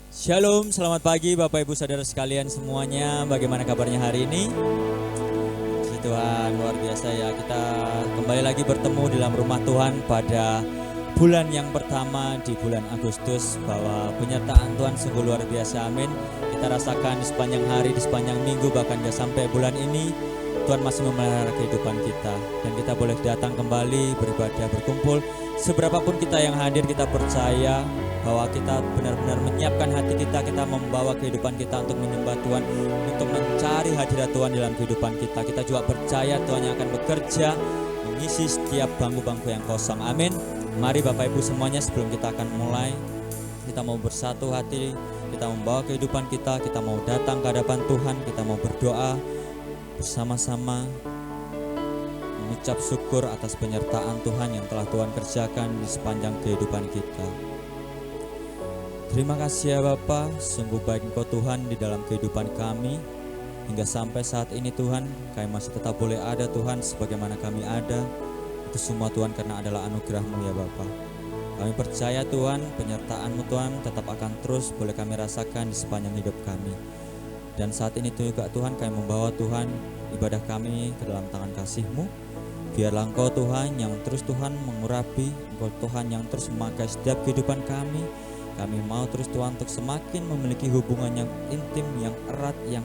Shalom, selamat pagi Bapak Ibu Saudara sekalian semuanya. Bagaimana kabarnya hari ini? Puji Tuhan, luar biasa ya. Kita kembali lagi bertemu di dalam rumah Tuhan pada bulan yang pertama di bulan Agustus, bahwa penyertaan Tuhan sungguh luar biasa. Amin. Kita rasakan di sepanjang hari, di sepanjang minggu, bahkan hingga sampai bulan ini Tuhan masih memelihara kehidupan kita, dan kita boleh datang kembali beribadah, berkumpul. Seberapapun kita yang hadir, kita percaya bahwa kita benar-benar menyiapkan hati kita, kita membawa kehidupan kita untuk menyembah Tuhan, untuk mencari hadirat Tuhan dalam kehidupan kita. Kita juga percaya Tuhan yang akan bekerja mengisi setiap bangku-bangku yang kosong. Amin. Mari Bapak Ibu semuanya, sebelum kita akan mulai, kita mau bersatu hati, kita membawa kehidupan kita, kita mau datang ke hadapan Tuhan, kita mau berdoa bersama-sama, mengucap syukur atas penyertaan Tuhan yang telah Tuhan kerjakan di sepanjang kehidupan kita. Terima kasih ya Bapa, sungguh baik Engkau Tuhan di dalam kehidupan kami. Hingga sampai saat ini Tuhan, kami masih tetap boleh ada Tuhan sebagaimana kami ada. Itu semua Tuhan karena adalah anugerah-Mu ya Bapa. Kami percaya Tuhan, penyertaan-Mu Tuhan tetap akan terus boleh kami rasakan di sepanjang hidup kami. Dan saat ini juga Tuhan, kami membawa Tuhan ibadah kami ke dalam tangan kasih-Mu. Biarlah Engkau Tuhan yang terus Tuhan mengurapi, Engkau Tuhan yang terus memakai setiap kehidupan kami. Kami mau terus Tuhan untuk semakin memiliki hubungan yang intim, yang erat, yang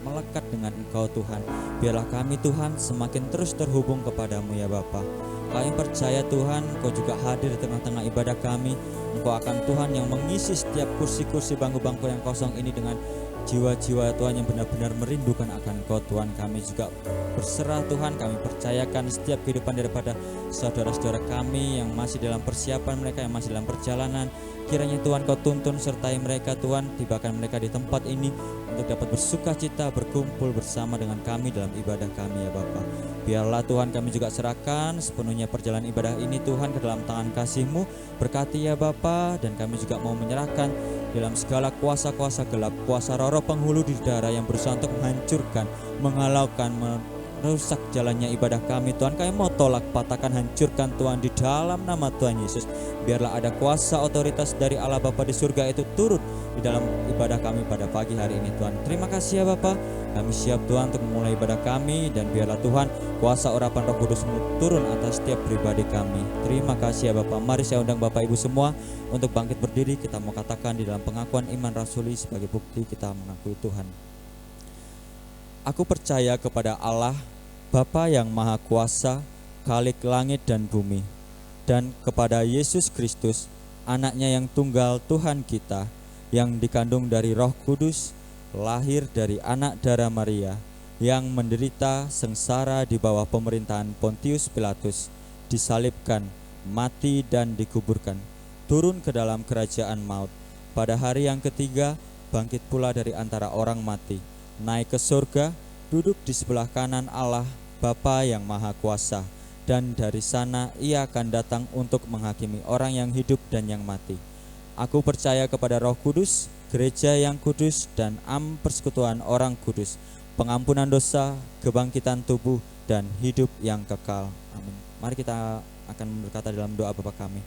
melekat dengan Engkau Tuhan. Biarlah kami Tuhan semakin terus terhubung kepadamu ya Bapa. Kami percaya Tuhan, Engkau juga hadir di tengah-tengah ibadah kami. Engkau akan Tuhan yang mengisi setiap kursi-kursi bangku-bangku yang kosong ini dengan jiwa-jiwa Tuhan yang benar-benar merindukan akan Engkau Tuhan. Kami juga berserah Tuhan, kami percayakan setiap kehidupan daripada saudara-saudara kami yang masih dalam persiapan, mereka yang masih dalam perjalanan. Kiranya Tuhan Kau tuntun sertai mereka Tuhan, tibakan mereka di tempat ini untuk dapat bersuka cita berkumpul bersama dengan kami dalam ibadah kami ya Bapa. Biarlah Tuhan kami juga serahkan sepenuhnya perjalanan ibadah ini Tuhan ke dalam tangan kasih-Mu. Berkati ya Bapa, dan kami juga mau menyerahkan dalam segala kuasa-kuasa gelap, kuasa roh-roh penghulu di udara yang berusaha untuk menghancurkan, menghalaukan, merusak jalannya ibadah kami Tuhan. Kami mau tolak, patahkan, hancurkan Tuhan di dalam nama Tuhan Yesus. Biarlah ada kuasa otoritas dari Allah Bapa di surga itu turut di dalam ibadah kami pada pagi hari ini Tuhan. Terima kasih ya Bapa. Kami siap Tuhan untuk memulai ibadah kami, dan biarlah Tuhan kuasa urapan Roh Kudus-Mu turun atas setiap pribadi kami. Terima kasih ya Bapa. Mari saya undang Bapak Ibu semua untuk bangkit berdiri. Kita mau katakan di dalam pengakuan iman rasuli sebagai bukti kita mengakui Tuhan. Aku percaya kepada Allah Bapa yang Maha Kuasa, Khalik langit dan bumi, dan kepada Yesus Kristus, anaknya yang tunggal Tuhan kita, yang dikandung dari Roh Kudus, lahir dari anak darah Maria, yang menderita sengsara di bawah pemerintahan Pontius Pilatus, disalibkan, mati dan dikuburkan, turun ke dalam kerajaan maut. Pada hari yang ketiga, bangkit pula dari antara orang mati, naik ke surga, duduk di sebelah kanan Allah Bapa yang Maha Kuasa, dan dari sana Ia akan datang untuk menghakimi orang yang hidup dan yang mati. Aku percaya kepada Roh Kudus, gereja yang kudus, dan persekutuan orang kudus, pengampunan dosa, kebangkitan tubuh, dan hidup yang kekal. Amin. Mari kita akan berkata dalam doa Bapa kami.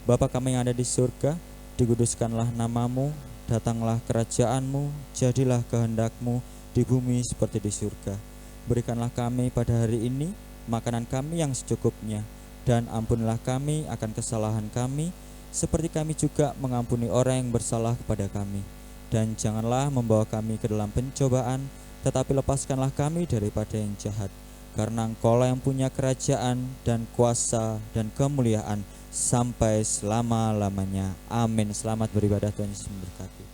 Bapa kami yang ada di surga, dikuduskanlah nama-Mu, datanglah kerajaan-Mu, jadilah kehendak-Mu di bumi seperti di surga. Berikanlah kami pada hari ini makanan kami yang secukupnya, dan ampunilah kami akan kesalahan kami, seperti kami juga mengampuni orang yang bersalah kepada kami. Dan janganlah membawa kami ke dalam pencobaan, tetapi lepaskanlah kami daripada yang jahat. Karena Engkau-lah yang punya kerajaan dan kuasa dan kemuliaan sampai selama-lamanya. Amin. Selamat beribadah, Tuhan Yesus memberkati.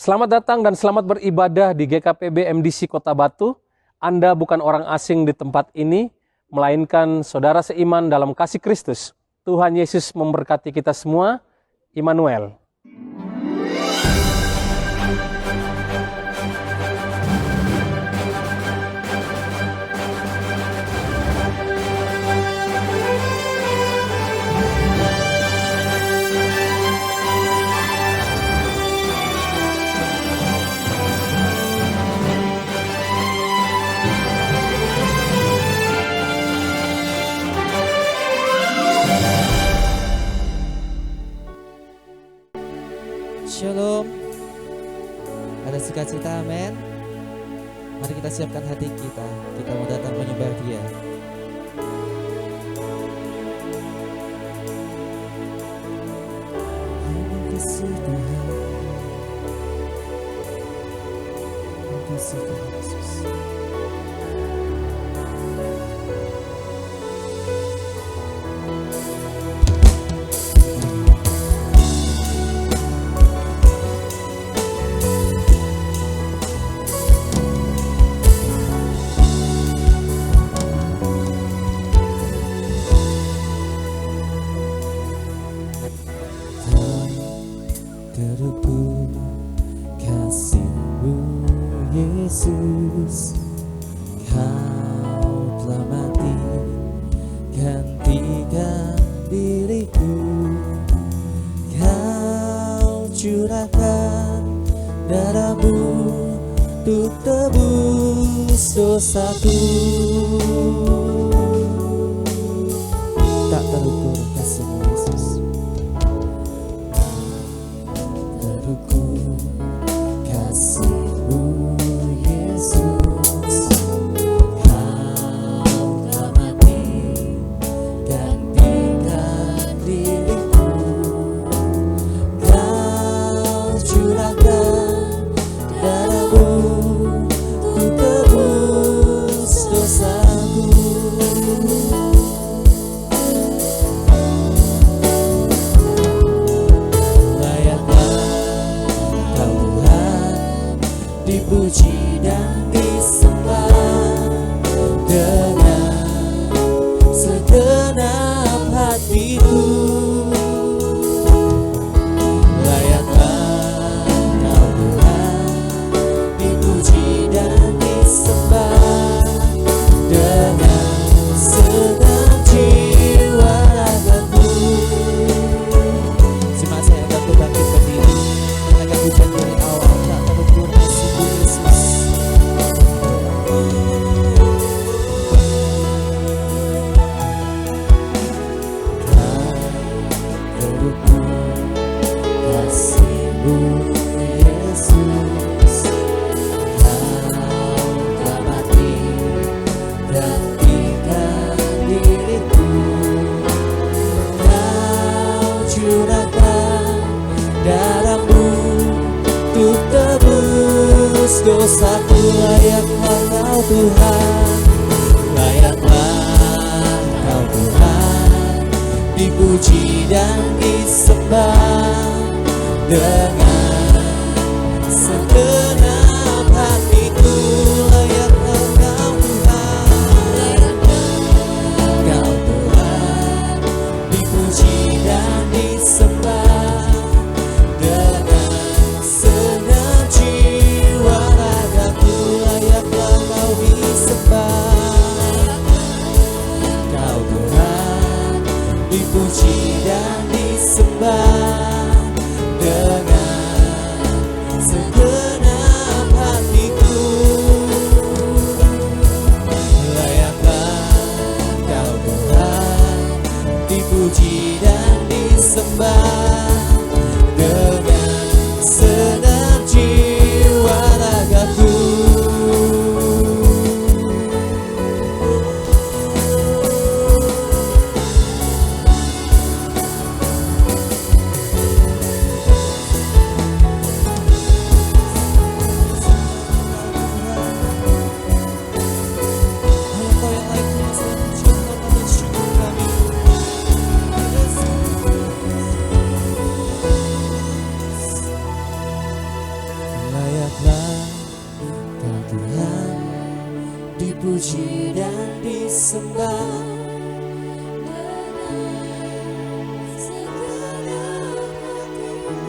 Selamat datang dan selamat beribadah di GKPB MDC Kota Batu. Anda bukan orang asing di tempat ini, melainkan saudara seiman dalam kasih Kristus. Tuhan Yesus memberkati kita semua. Immanuel. Shalom. Ada sukacita, amin. Mari kita siapkan hati kita. Kita mau datang menyembah Dia. Kasih Tuhan, kasih Tuhan Yesus. Terubur kasih-Mu Yesus, Kau telah mati gantikan diriku, Kau curahkan darah-Mu untuk tebus dosaku. Tak terukur kasih-Mu Yesus, terukur kasih-Mu Yesus, Kau telah mati gantikan diriku, Kau curahkan darah-Mu untuk tebus dosaku. Dipuji dan disembah dengan segenap hatiku. Layaklah Kau Tuhan, dipuji dan disembah dengan segenap jiwa ragaku. Simak saya bantu bangkit berdiri, menaikkan pujian dari awal tak terukur kasih-Mu Yesus. Terukur kasih-Mu Yesus, Kau telah mati gantikan diriku, Kau curahkan darah-Mu untuk tebus dosaku. Layaklah Kau Tuhan, layaklah Kau Tuhan, dipuji dan disembah dengan segenap hatiku. Layaklah Kau Tuhan, Kau Tuhan, dipuji dan disembah dengan segenap jiwa ragaku. Layaklah Kau disembah, Kau Tuhan, dipuji dan disembah dengan segenap hatiku. Layaklah Kau Tuhan, dipuji dan disembah dengan segenap jiwa ragaku. Engkau yang layak menyembah, hormat dan syukur kami. Layaklah Kau Tuhan, dipuji dan disembah dengan segenap hatiku.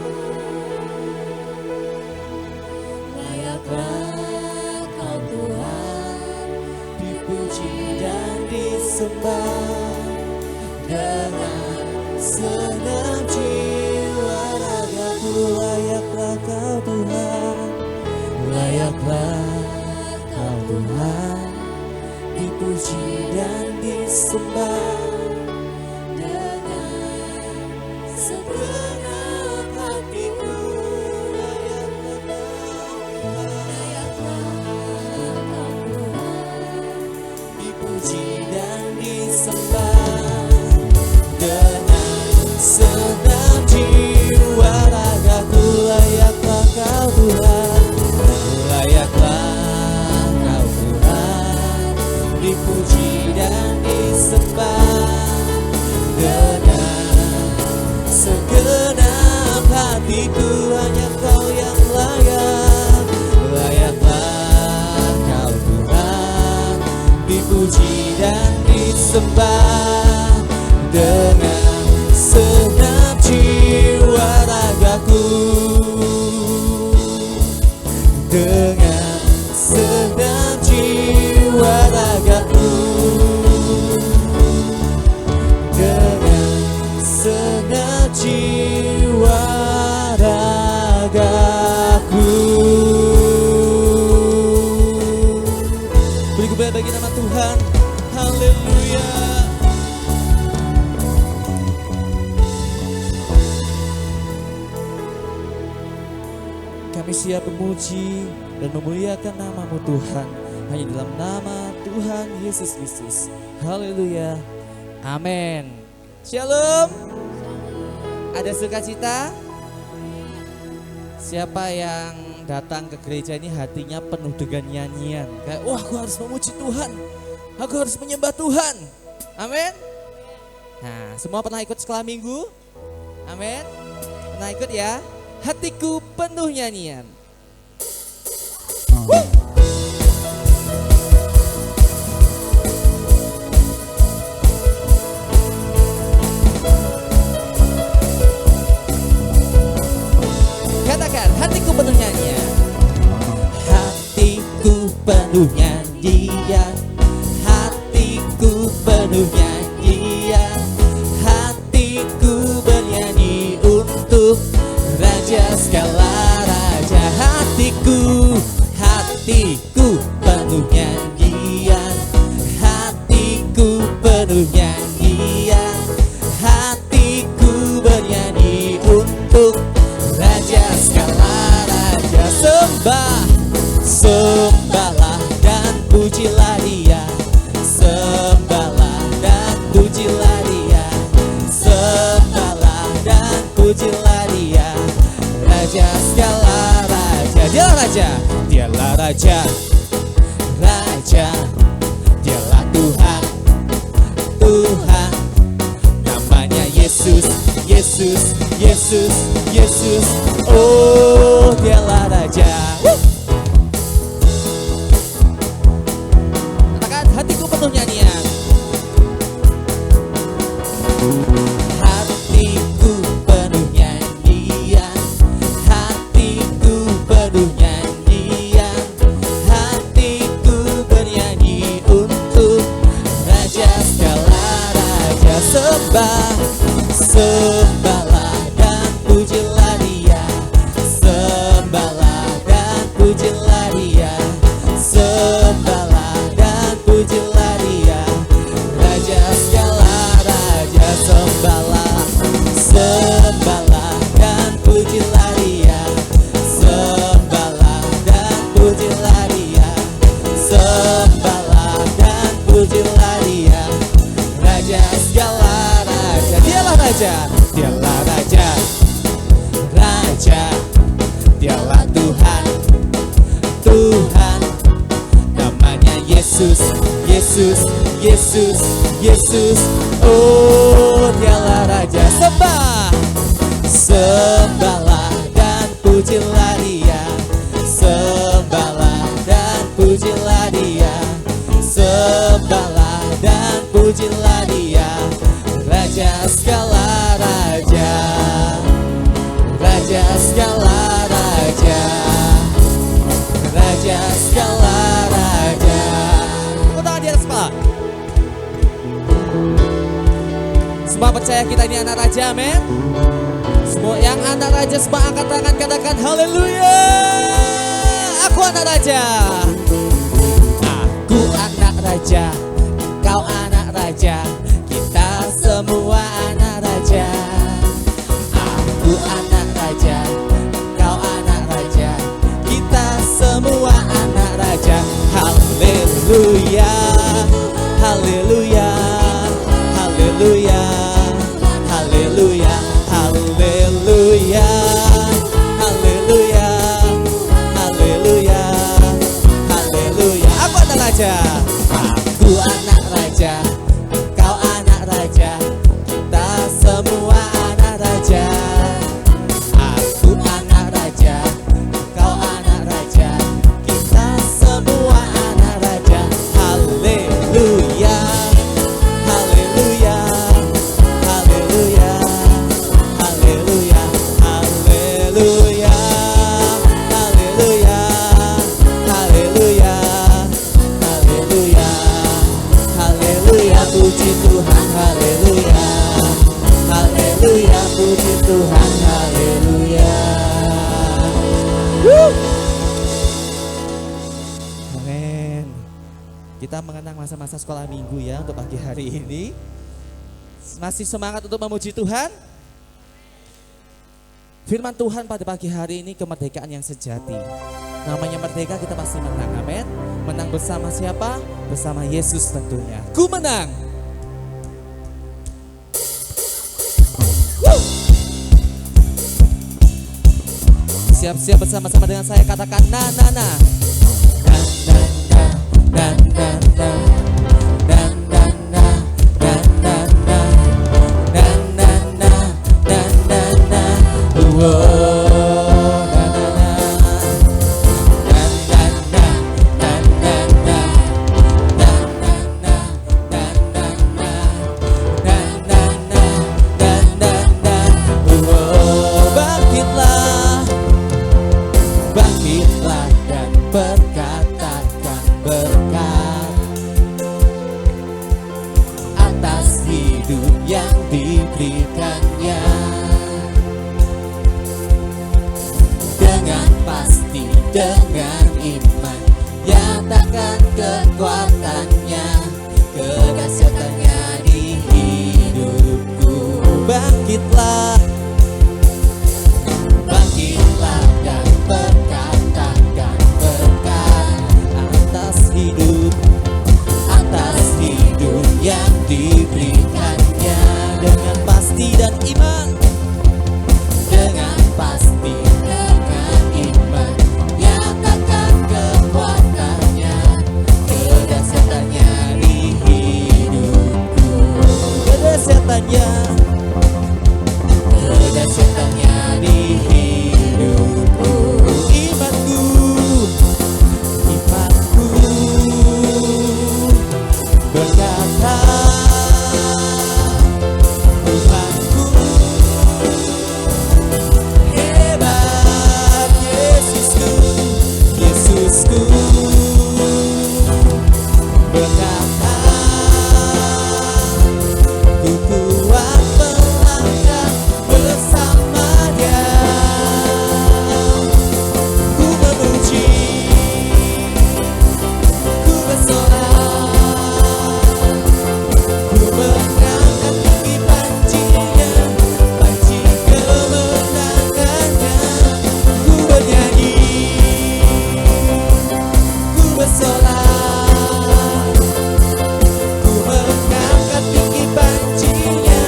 Layaklah Kau Tuhan, dipuji dan disembah dengan segenap jiwa ragaku. Layaklah Kau Tuhan, layaklah Kau Tuhan, dipuji dan disembah dengan segenap hatiku. Kami siap memuji dan memuliakan nama-Mu Tuhan. Hanya dalam nama Tuhan Yesus Kristus. Haleluya. Amin. Shalom. Ada sukacita? Siapa yang datang ke gereja ini hatinya penuh dengan nyanyian? Kayak, wah, aku harus memuji Tuhan. Aku harus menyembah Tuhan. Amin. Nah, semua pernah ikut sekolah minggu? Amin. Pernah ikut ya? Hatiku penuh nyanyian. Katakan, hatiku penuh nyanyian. Hatiku penuh nyanyian. Hatiku penuh nyanyian. Hatiku bernyanyi untuk Raja segala raja. Hatiku penuh nyanyian. Hatiku penuh nyanyian. Hatiku bernyanyi untuk Raja segala raja. Sembahlah dan pujilah Dia. Sembahlah dan pujilah Dia. Sembahlah dan pujilah Dia. Raja segala raja. Dialah raja. Dialah raja. Raja. Dialah Tuhan. Tuhan. Namanya Yesus. Yesus. Yesus. Yesus. Oh, dialah raja. Katakan, hatiku penuh nyanyian. Hatiku penuh nyanyian. Hatiku penuh nyanyian. Hatiku bernyanyi untuk Raja segala raja. Sembahlah dan pujilah Dia. Sembahlah dan pujilah Dia. Sembahlah dan pujilah Dia. Raja segala raja. Sembahlah dan pujilah Dia. Sembahlah dan pujilah Dia. Sembahlah dan pujilah Dia. Raja segala raja. Dialah raja. Dialah raja. Raja. Dialah Tuhan. Tuhan. Namanya Yesus. Yesus. Yesus. Yesus. Oh, dialah raja. Sembahlah dan pujilah Dia. Sembahlah dan pujilah Dia. Sembahlah dan pujilah Dia. Raja segala raja. Raja segala raja. Raja segala raja. Tepuk tangan di atas kepala. Semua percaya kita ini anak raja, amin. Semua yang anak raja, semua angkat tangan, katakan haleluya. Aku anak raja. Aku anak raja. Kau anak raja. Kita semua anak raja. Aku anak raja. Kau anak raja. Kita semua anak raja. Haleluya. Haleluya. Haleluya. Haleluya. Haleluya. Haleluya. Haleluya. Haleluya. Aku anak raja. Aku anak raja. Kau anak raja. Kita semua anak raja. Aku anak raja. Kau anak raja. Kita semua anak raja. Haleluya. Haleluya. Haleluya. Haleluya. Haleluya. Haleluya. Haleluya. Haleluya. Haleluya. Puji Tuhan. Haleluya. Haleluya. Puji Tuhan. Haleluya. Amin. Kita mengenang masa-masa sekolah minggu ya untuk pagi hari ini. Masih semangat untuk memuji Tuhan? Firman Tuhan pada pagi hari ini kemerdekaan yang sejati. Namanya merdeka kita pasti menang, amin. Menang bersama siapa? Bersama Yesus tentunya. Ku menang. Siap-siap bersama-sama dengan saya, katakan na na na. Na na na na na na na na na na na na na na na whoa na na na na na na na na na na na na na na whoa. Bangkitlah dan berkatakan berkat atas hidup yang diberikannya. Dengan pasti, dengan iman, nyatakan kekuatannya, kedahsyatannya di hidupku. Bangkitlah, bangkitlah dan berkatakan berkat atas hidup yang diberikannya. Dengan pasti dan iman, dengan pasti, dengan iman, nyatakan kekuatannya, kedahsyatannya di hidupku. Kedahsyatannya di hidupku. Imanku berkata, Tuhanku hebat, Yesusku berkata, ku kuat melangkah bersama Dia. Ku memuji, ku bersorak, ku mengangkat tinggi pancinya, panci kemenangannya. Ku bernyanyi, ku bersorak, ku mengangkat tinggi pancinya,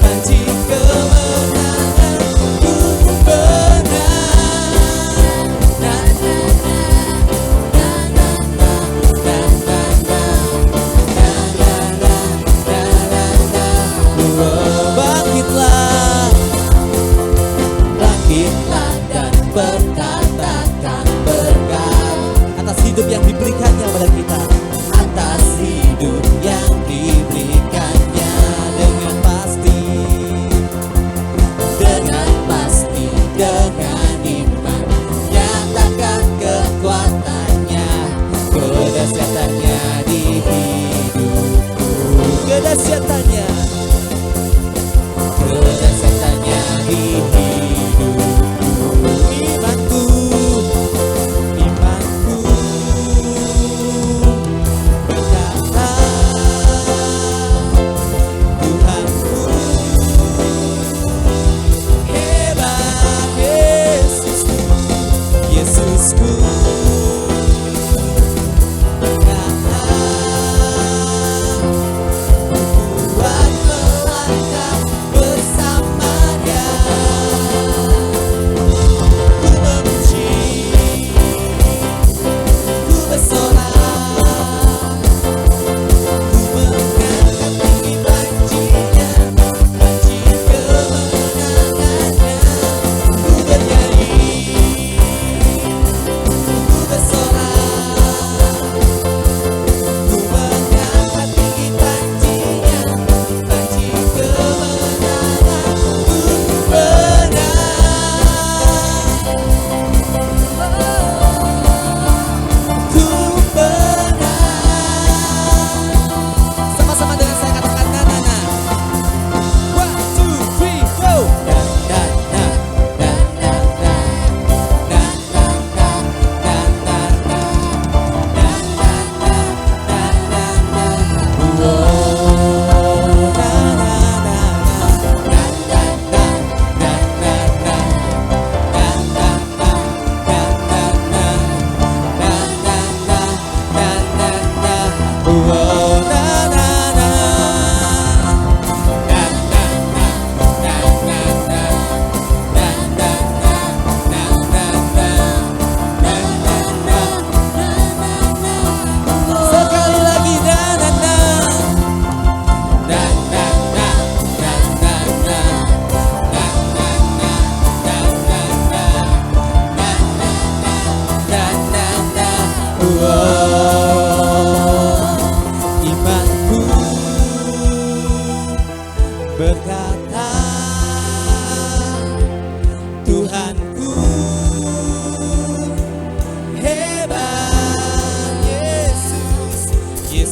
panci kemenangan. Ku menang. Na na na na na na na na na na na na na na. Bangkitlah, bangkitlah dan berkatakan berkat atas hidup yang diberikannya pada kita, atas hidup yang diberikannya. Dengan pasti, dengan pasti, dengan iman, nyatakan kekuatannya, kedahsyatannya di hidupku. Kedahsyatannya di hidupku. Imanku berkata, Tuhanku hebat,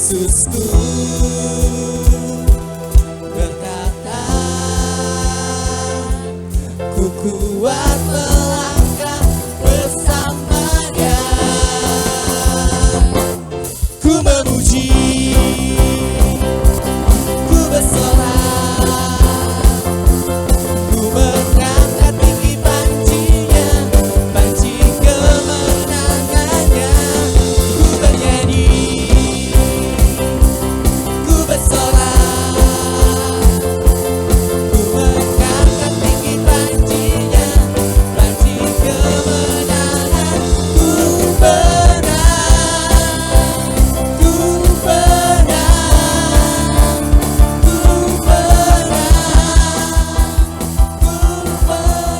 Yesusku berkata, ku kuat melangkah bersamanya. Ku memuji, ku bersorak, ku mengangkat tinggi pancinya, panci kemenangannya. Ku bernyanyi, ku bersorak, ku mengangkat tinggi pancinya, panci kemenangan. Ku menang, ku menang, ku menang, ku menang.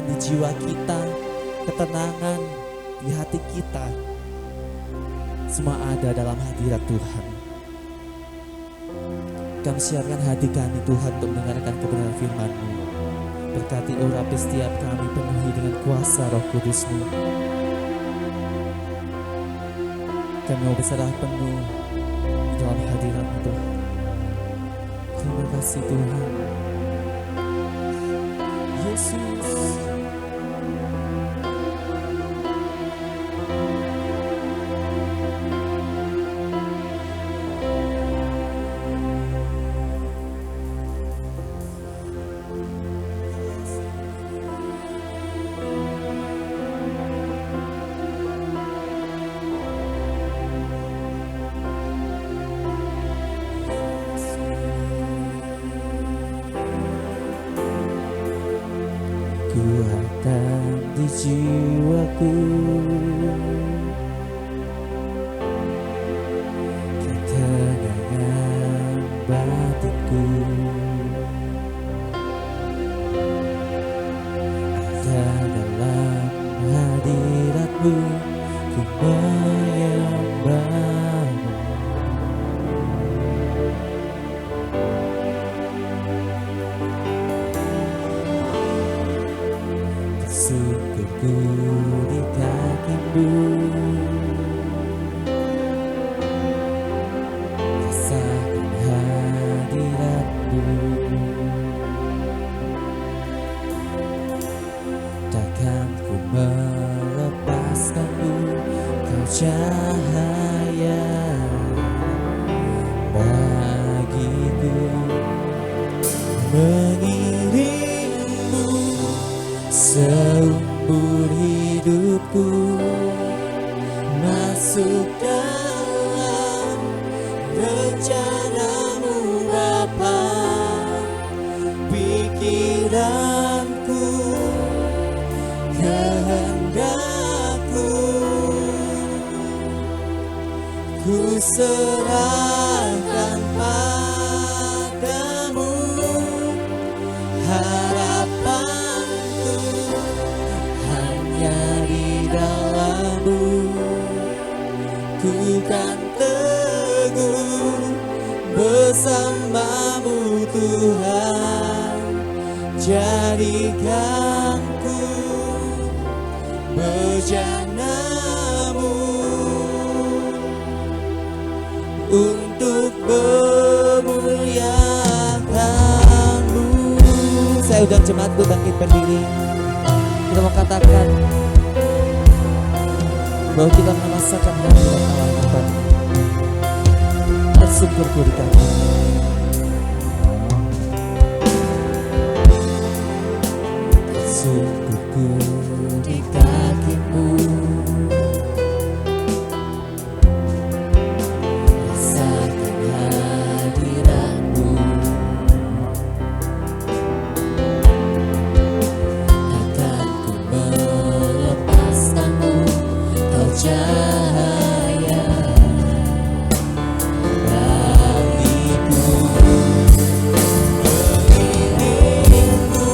Di jiwa kita, ketenangan di hati kita, semua ada dalam hadirat Tuhan. Kami siapkan hati kami Tuhan untuk mendengarkan kebenaran firman-Mu. Berkati urapi setiap kami, penuhi dengan kuasa Roh Kudus-Mu. Kami mau berserah penuh di dalam hadirat-Mu Tuhan. Terima kasih Tuhan. Yesus. Kuatan di jiwaku, ketenangan batinku, ada dalam hadirat-Mu. Ku menyembah-Mu. Tersungkurku di kaki-Mu, rasakan hadirat-Mu. Takkan ku melepaskan-Mu, Kau cahaya bagiku. Mengiringmu seumur hidupku, masuk dalam rencana-Mu Bapa. Pikiranku, kehendakku, ku serahkan padamu. Harapanku hanya di dalam-Mu. Ku kan teguh bersama-Mu Tuhan. Jadikanku bejana-Mu untuk memuliakan-Mu. Saya undang jemaatku bangkit berdiri. Kita mau katakan bahwa kita merasakan hadirat Allah Tuhan. Tersungkurku di kaki. Tersungkurku di kaki-Mu. Rasakan hadirat-Mu. Takkan ku melepaskan-Mu, Kau cahaya bagiku. Mengiringku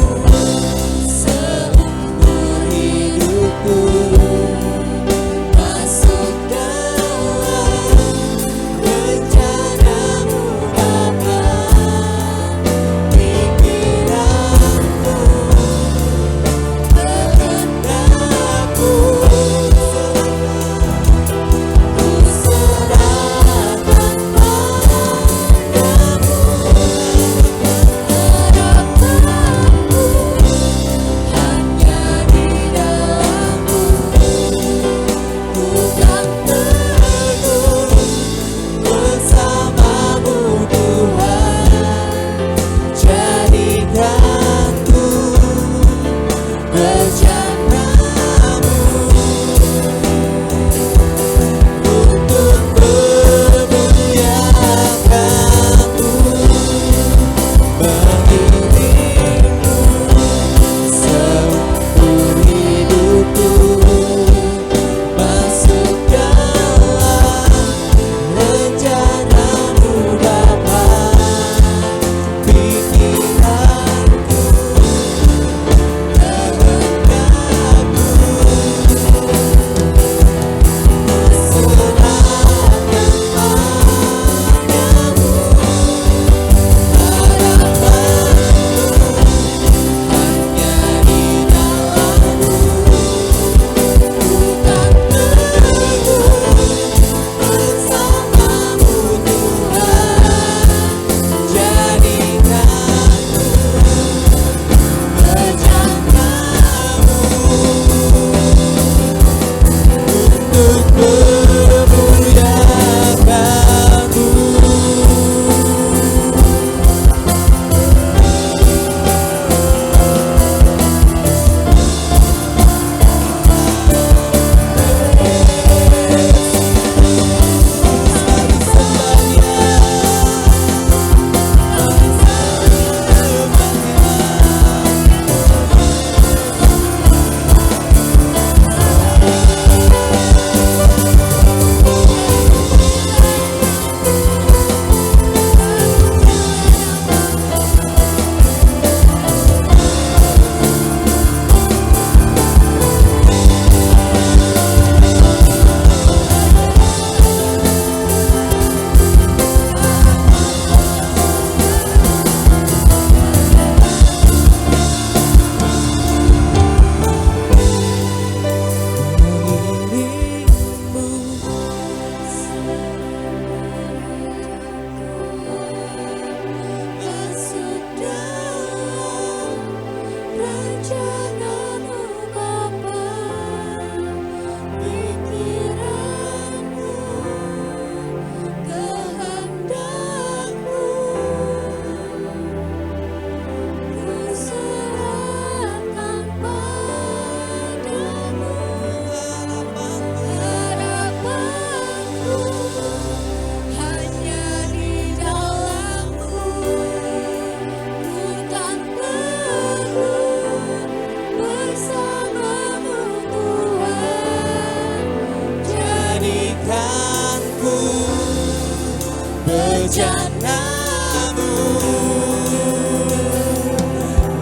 bejanamu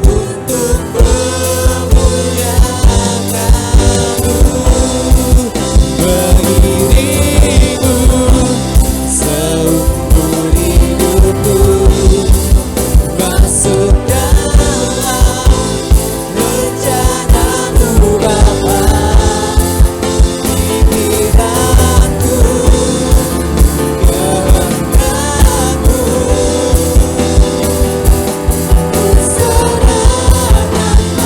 untuk memuliakanmu, berdirimu seumur hidupku, masuk dalam rencanamu Bapa. Pikiranku, kehendakmu, serahkan padamu, harapanku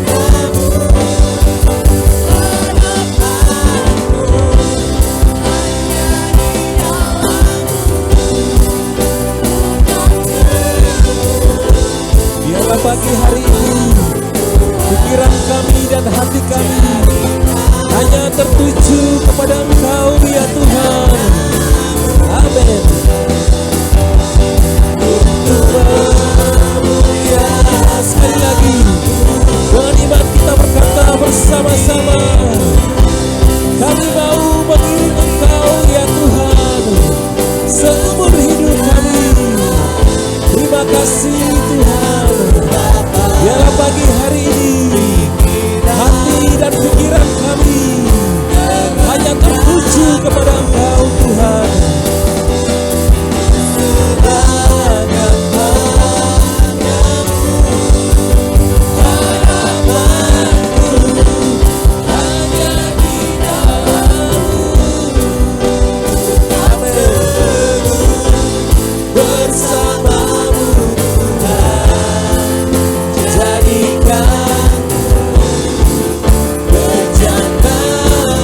hanya di dalammu. Biarlah pagi hari ini pikiran kami dan hati kami hanya tertuju kepada Engkau ya Tuhan. Amin. Untuk memulia sekali lagi dengan iman kita berkata bersama-sama, kami mau mengiring Engkau ya Tuhan seumur hidup kami. Terima kasih Tuhan. Biarlah pagi hari ini hati dan pikiran kami hanya tertuju kepada Engkau Tuhan. Serahkan padamu, harapanku hanya di dalammu. Amin. Bersamamu Tuhan, jadikan bejanamu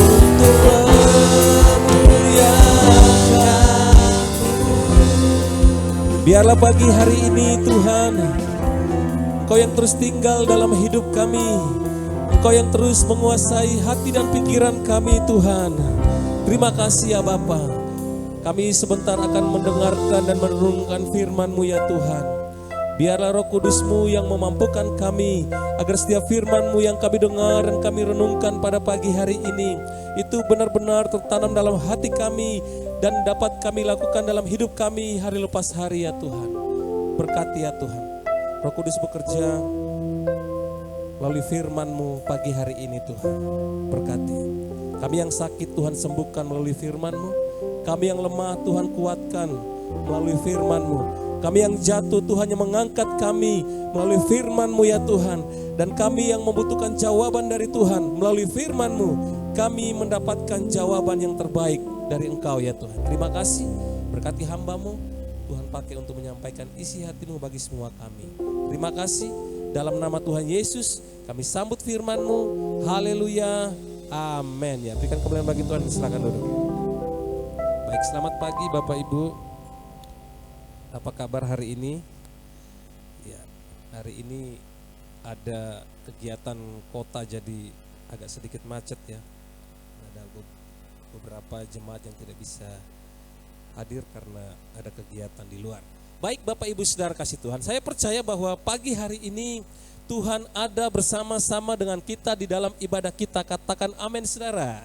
untuk memuliakanmu. Biarlah pagi hari ini Tuhan, Engkau yang terus tinggal dalam hidup kami, Engkau yang terus menguasai hati dan pikiran kami Tuhan. Terima kasih ya Bapa. Kami sebentar akan mendengarkan dan merenungkan firman-Mu ya Tuhan. Biarlah Roh Kudus-Mu yang memampukan kami, agar setiap firman-Mu yang kami dengar dan kami renungkan pada pagi hari ini, itu benar-benar tertanam dalam hati kami dan dapat kami lakukan dalam hidup kami hari lepas hari ya Tuhan. Berkati ya Tuhan. Roh Kudus bekerja melalui firman-Mu pagi hari ini Tuhan. Berkati. Kami yang sakit Tuhan sembuhkan melalui firman-Mu. Kami yang lemah Tuhan kuatkan melalui firman-Mu. Kami yang jatuh Tuhan yang mengangkat kami melalui firman-Mu ya Tuhan. Dan kami yang membutuhkan jawaban dari Tuhan melalui firman-Mu, kami mendapatkan jawaban yang terbaik dari Engkau ya Tuhan. Terima kasih. Berkati hamba-Mu, Tuhan pakai untuk menyampaikan isi hati-Mu bagi semua kami. Terima kasih. Dalam nama Tuhan Yesus kami sambut firman-Mu. Haleluya. Amin ya. Berikan kemuliaan bagi Tuhan. Silakan duduk. Baik, selamat pagi Bapak Ibu. Apa kabar hari ini? Ya, hari ini ada kegiatan kota jadi agak sedikit macet ya. Ada beberapa jemaat yang tidak bisa hadir karena ada kegiatan di luar. Baik Bapak Ibu Saudara kasih Tuhan, saya percaya bahwa pagi hari ini Tuhan ada bersama-sama dengan kita di dalam ibadah kita. Katakan amin saudara.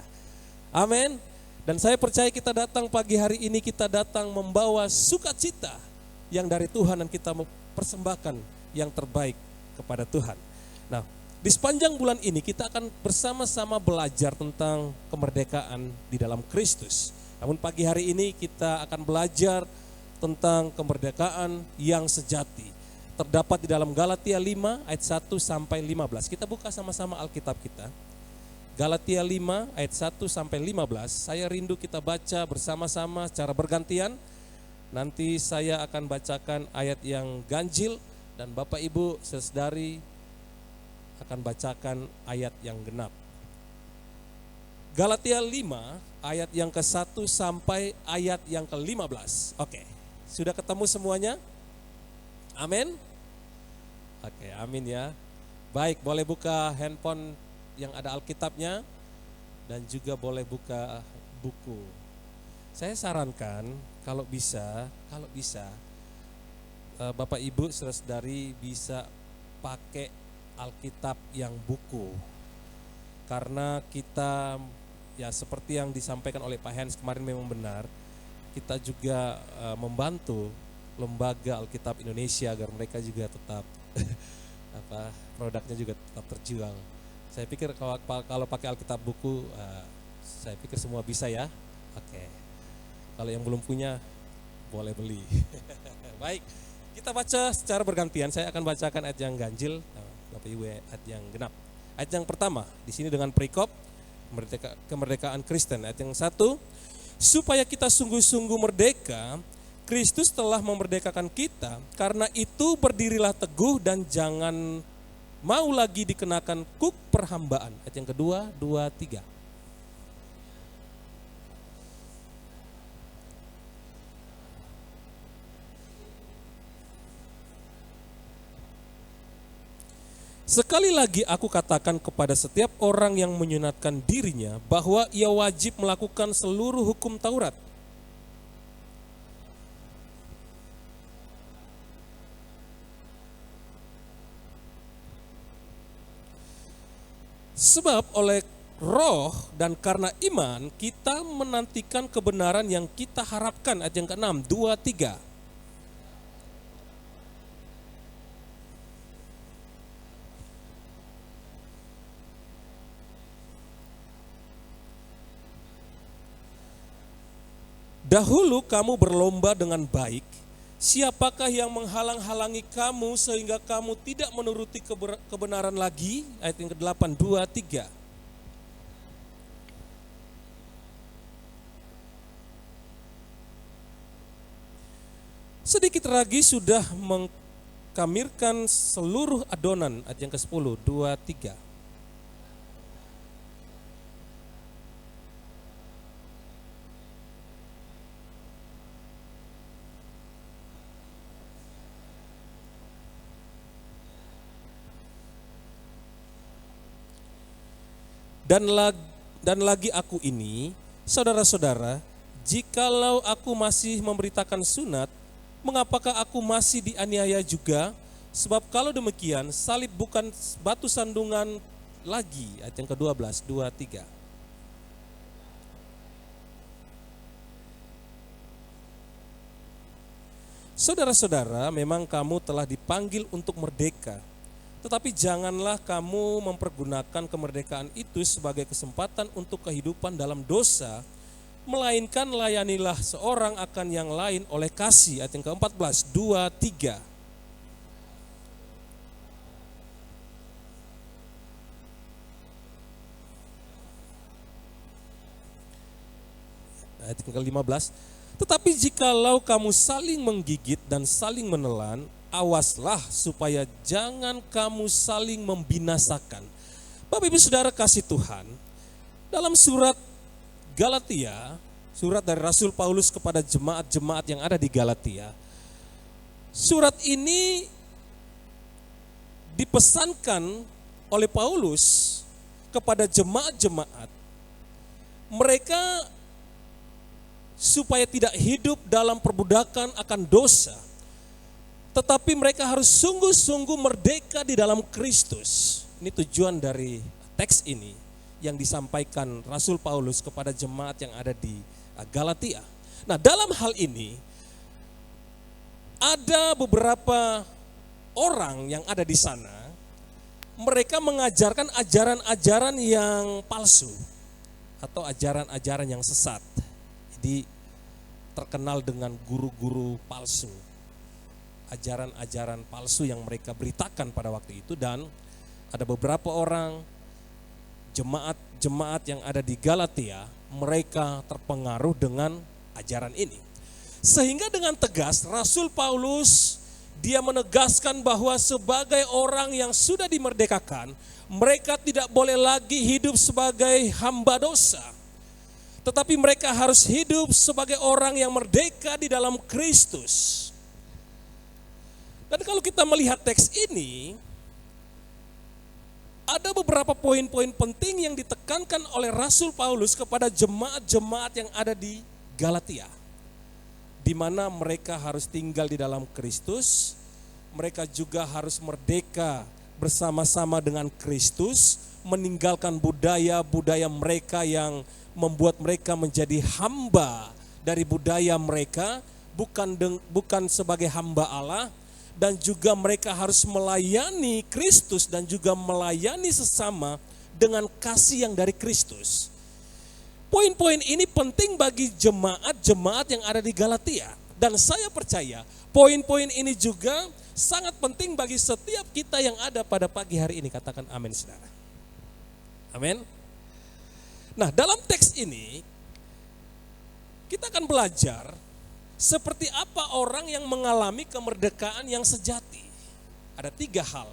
Amin. Dan saya percaya kita datang pagi hari ini, kita datang membawa sukacita yang dari Tuhan dan kita mempersembahkan yang terbaik kepada Tuhan. Nah, di sepanjang bulan ini kita akan bersama-sama belajar tentang kemerdekaan di dalam Kristus. Namun pagi hari ini kita akan belajar tentang kemerdekaan yang sejati. Terdapat di dalam Galatia 5 ayat 1 sampai 15. Kita buka sama-sama Alkitab kita. Galatia 5 ayat 1 sampai 15. Saya rindu kita baca bersama-sama secara bergantian. Nanti saya akan bacakan ayat yang ganjil dan Bapak Ibu saudari akan bacakan ayat yang genap. Galatia 5 ayat yang ke-1 sampai ayat yang ke-15. Oke, sudah ketemu semuanya? Amin? Oke, amin ya. Baik, boleh buka handphone yang ada Alkitabnya dan juga boleh buka buku. Saya sarankan kalau bisa Bapak Ibu saudari bisa pakai Alkitab yang buku. Karena kita ya seperti yang disampaikan oleh Pak Hans kemarin memang benar, kita juga membantu lembaga Alkitab Indonesia agar mereka juga tetap produknya juga tetap terjual. Saya pikir kalau pakai Alkitab buku, saya pikir semua bisa ya. Oke. Kalau yang belum punya boleh beli. Baik, kita baca secara bergantian. Saya akan bacakan ayat yang ganjil, Bapak Ibu ayat yang genap. Ayat yang pertama di sini dengan perikop kemerdekaan Kristen. Ayat yang 1, supaya kita sungguh-sungguh merdeka, Kristus telah memerdekakan kita, karena itu berdirilah teguh dan jangan mau lagi dikenakan kuk perhambaan. Ayat yang kedua, 2, 3. Sekali lagi aku katakan kepada setiap orang yang menyunatkan dirinya bahwa ia wajib melakukan seluruh hukum Taurat. Sebab oleh roh dan karena iman kita menantikan kebenaran yang kita harapkan. Ayat yang ke-6, 2, 3. Dahulu kamu berlomba dengan baik, siapakah yang menghalang-halangi kamu sehingga kamu tidak menuruti kebenaran lagi? Ayat yang ke-8, 2, 3. Sedikit lagi sudah mengkamirkan seluruh adonan. Ayat yang ke-10, 2, 3. Dan lagi aku ini, saudara-saudara, jikalau aku masih memberitakan sunat, mengapakah aku masih dianiaya juga? Sebab kalau demikian, salib bukan batu sandungan lagi. Ayat yang ke-12, 2, 3. Saudara-saudara, memang kamu telah dipanggil untuk merdeka. Tetapi janganlah kamu mempergunakan kemerdekaan itu sebagai kesempatan untuk kehidupan dalam dosa, melainkan layanilah seorang akan yang lain oleh kasih. Ayat yang ke-14, 2, 3. Ayat yang ke-15, tetapi jikalau kamu saling menggigit dan saling menelan, awaslah supaya jangan kamu saling membinasakan. Bapak Ibu Saudara kasih Tuhan, dalam surat Galatia, surat dari Rasul Paulus kepada jemaat-jemaat yang ada di Galatia, surat ini dipesankan oleh Paulus kepada jemaat-jemaat mereka supaya tidak hidup dalam perbudakan akan dosa, tetapi mereka harus sungguh-sungguh merdeka di dalam Kristus. Ini tujuan dari teks ini yang disampaikan Rasul Paulus kepada jemaat yang ada di Galatia. Nah, dalam hal ini ada beberapa orang yang ada di sana, mereka mengajarkan ajaran-ajaran yang palsu atau ajaran-ajaran yang sesat. Jadi terkenal dengan guru-guru palsu. Ajaran-ajaran palsu yang mereka beritakan pada waktu itu, dan ada beberapa orang jemaat-jemaat yang ada di Galatia, mereka terpengaruh dengan ajaran ini. Sehingga dengan tegas Rasul Paulus dia menegaskan bahwa sebagai orang yang sudah dimerdekakan, mereka tidak boleh lagi hidup sebagai hamba dosa, tetapi mereka harus hidup sebagai orang yang merdeka di dalam Kristus. Dan kalau kita melihat teks ini, ada beberapa poin-poin penting yang ditekankan oleh Rasul Paulus kepada jemaat-jemaat yang ada di Galatia, di mana mereka harus tinggal di dalam Kristus, mereka juga harus merdeka bersama-sama dengan Kristus, meninggalkan budaya-budaya mereka yang membuat mereka menjadi hamba dari budaya mereka, bukan sebagai hamba Allah, dan juga mereka harus melayani Kristus dan juga melayani sesama dengan kasih yang dari Kristus. Poin-poin ini penting bagi jemaat-jemaat yang ada di Galatia. Dan saya percaya poin-poin ini juga sangat penting bagi setiap kita yang ada pada pagi hari ini. Katakan amin, saudara. Amin. Nah, dalam teks ini kita akan belajar seperti apa orang yang mengalami kemerdekaan yang sejati. Ada 3 hal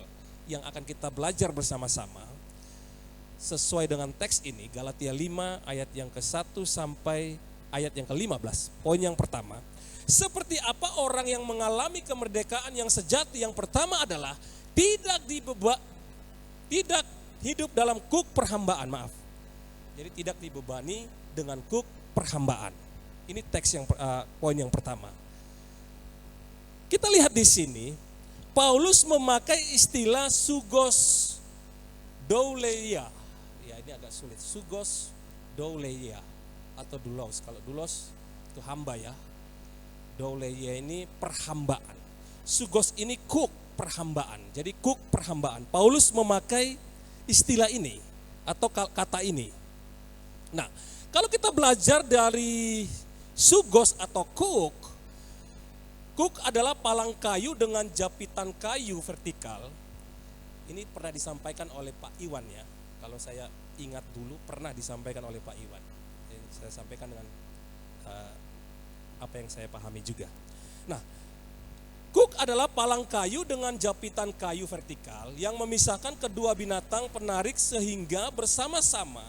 yang akan kita belajar bersama-sama sesuai dengan teks ini, Galatia 5 ayat yang ke-1 sampai ayat yang ke-15. Poin yang pertama, seperti apa orang yang mengalami kemerdekaan yang sejati? Yang pertama adalah tidak hidup dalam kuk perhambaan, Jadi tidak dibebani dengan kuk perhambaan. Ini teks yang poin yang pertama. Kita lihat di sini, Paulus memakai istilah sugos douleia. Ya, ini agak sulit. Sugos douleia atau doulos. Kalau doulos itu hamba ya. Douleia ini perhambaan. Sugos ini kuk perhambaan. Jadi kuk perhambaan. Paulus memakai istilah ini atau kata ini. Nah, kalau kita belajar dari sugos atau kuk adalah palang kayu dengan japitan kayu vertikal. Ini pernah disampaikan oleh Pak Iwan ya. Kalau saya ingat dulu pernah disampaikan oleh Pak Iwan. Saya sampaikan dengan apa yang saya pahami juga. Nah, kuk adalah palang kayu dengan japitan kayu vertikal yang memisahkan kedua binatang penarik sehingga bersama-sama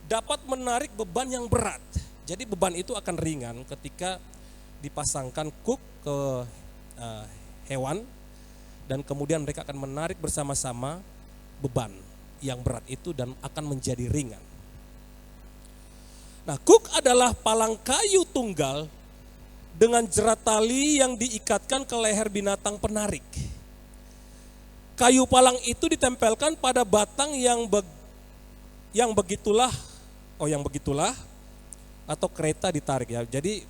dapat menarik beban yang berat. Jadi beban itu akan ringan ketika dipasangkan kuk ke hewan dan kemudian mereka akan menarik bersama-sama beban yang berat itu dan akan menjadi ringan. Nah, kuk adalah palang kayu tunggal dengan jerat tali yang diikatkan ke leher binatang penarik. Kayu palang itu ditempelkan pada batang yang begitulah atau kereta ditarik ya. Jadi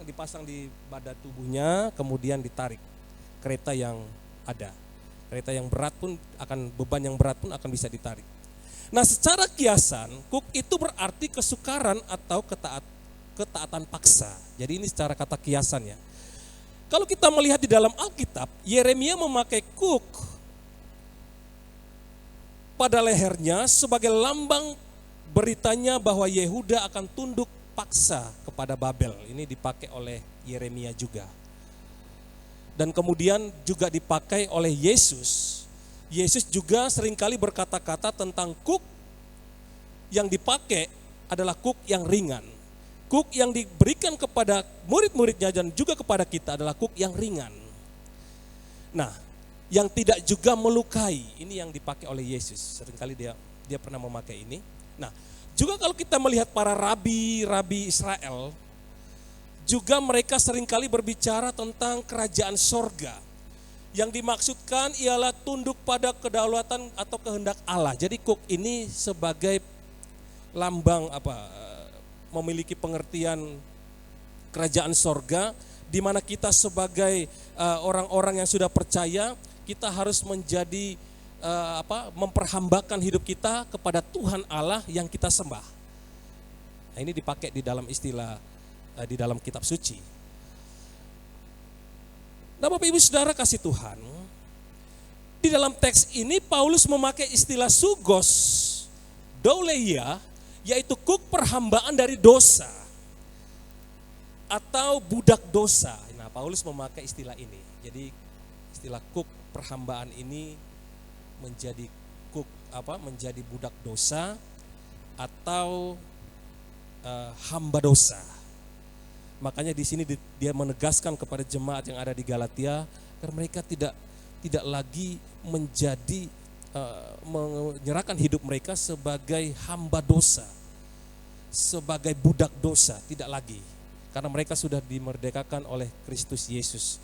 dipasang di badan tubuhnya, kemudian ditarik kereta yang ada. Kereta yang berat pun beban yang berat pun akan bisa ditarik. Nah, secara kiasan, kuk itu berarti kesukaran atau ketaatan paksa. Jadi ini secara kata kiasan ya. Kalau kita melihat di dalam Alkitab, Yeremia memakai kuk pada lehernya sebagai lambang beritanya bahwa Yehuda akan tunduk paksa kepada Babel. Ini dipakai oleh Yeremia juga. Dan kemudian juga dipakai oleh Yesus. Yesus juga seringkali berkata-kata tentang kuk yang dipakai adalah kuk yang ringan. Kuk yang diberikan kepada murid-muridnya dan juga kepada kita adalah kuk yang ringan. Nah, yang tidak juga melukai, ini yang dipakai oleh Yesus. Seringkali dia pernah memakai ini. Nah, juga kalau kita melihat para rabi Israel, juga mereka seringkali berbicara tentang kerajaan sorga. Yang dimaksudkan ialah tunduk pada kedaulatan atau kehendak Allah. Jadi kuk ini sebagai lambang memiliki pengertian kerajaan sorga, di mana kita sebagai orang-orang yang sudah percaya, kita harus menjadi memperhambakan hidup kita kepada Tuhan Allah yang kita sembah. Nah, ini dipakai di dalam istilah di dalam kitab suci. Nah, Bapak Ibu Saudara kasih Tuhan, di dalam teks ini Paulus memakai istilah sugos douleia, yaitu kuk perhambaan dari dosa atau budak dosa. Nah, Paulus memakai istilah ini. Jadi istilah kuk perhambaan ini menjadi menjadi budak dosa atau hamba dosa. Makanya di sini dia menegaskan kepada jemaat yang ada di Galatia agar mereka tidak lagi menjadi menyerahkan hidup mereka sebagai hamba dosa, sebagai budak dosa, tidak lagi. Karena mereka sudah dimerdekakan oleh Kristus Yesus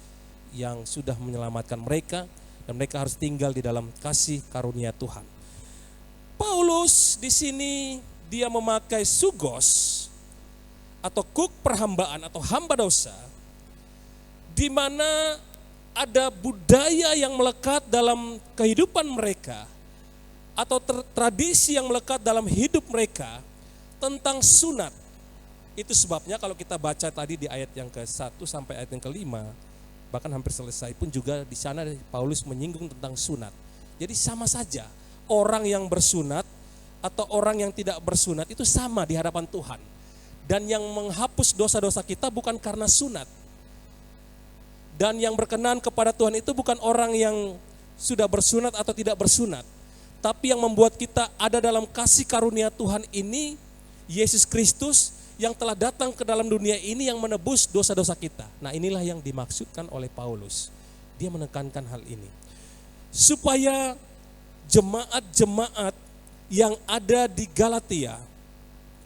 yang sudah menyelamatkan mereka, dan mereka harus tinggal di dalam kasih karunia Tuhan. Paulus di sini dia memakai sugos atau kuk perhambaan atau hamba dosa, di mana ada budaya yang melekat dalam kehidupan mereka atau tradisi yang melekat dalam hidup mereka tentang sunat. Itu sebabnya kalau kita baca tadi di ayat yang ke-1 sampai ayat yang ke-5, bahkan hampir selesai pun juga di sana Paulus menyinggung tentang sunat. Jadi sama saja, orang yang bersunat atau orang yang tidak bersunat itu sama di hadapan Tuhan. Dan yang menghapus dosa-dosa kita bukan karena sunat. Dan yang berkenan kepada Tuhan itu bukan orang yang sudah bersunat atau tidak bersunat. Tapi yang membuat kita ada dalam kasih karunia Tuhan ini, Yesus Kristus yang telah datang ke dalam dunia ini yang menebus dosa-dosa kita. Nah, inilah yang dimaksudkan oleh Paulus. Dia menekankan hal ini. Supaya jemaat-jemaat yang ada di Galatia,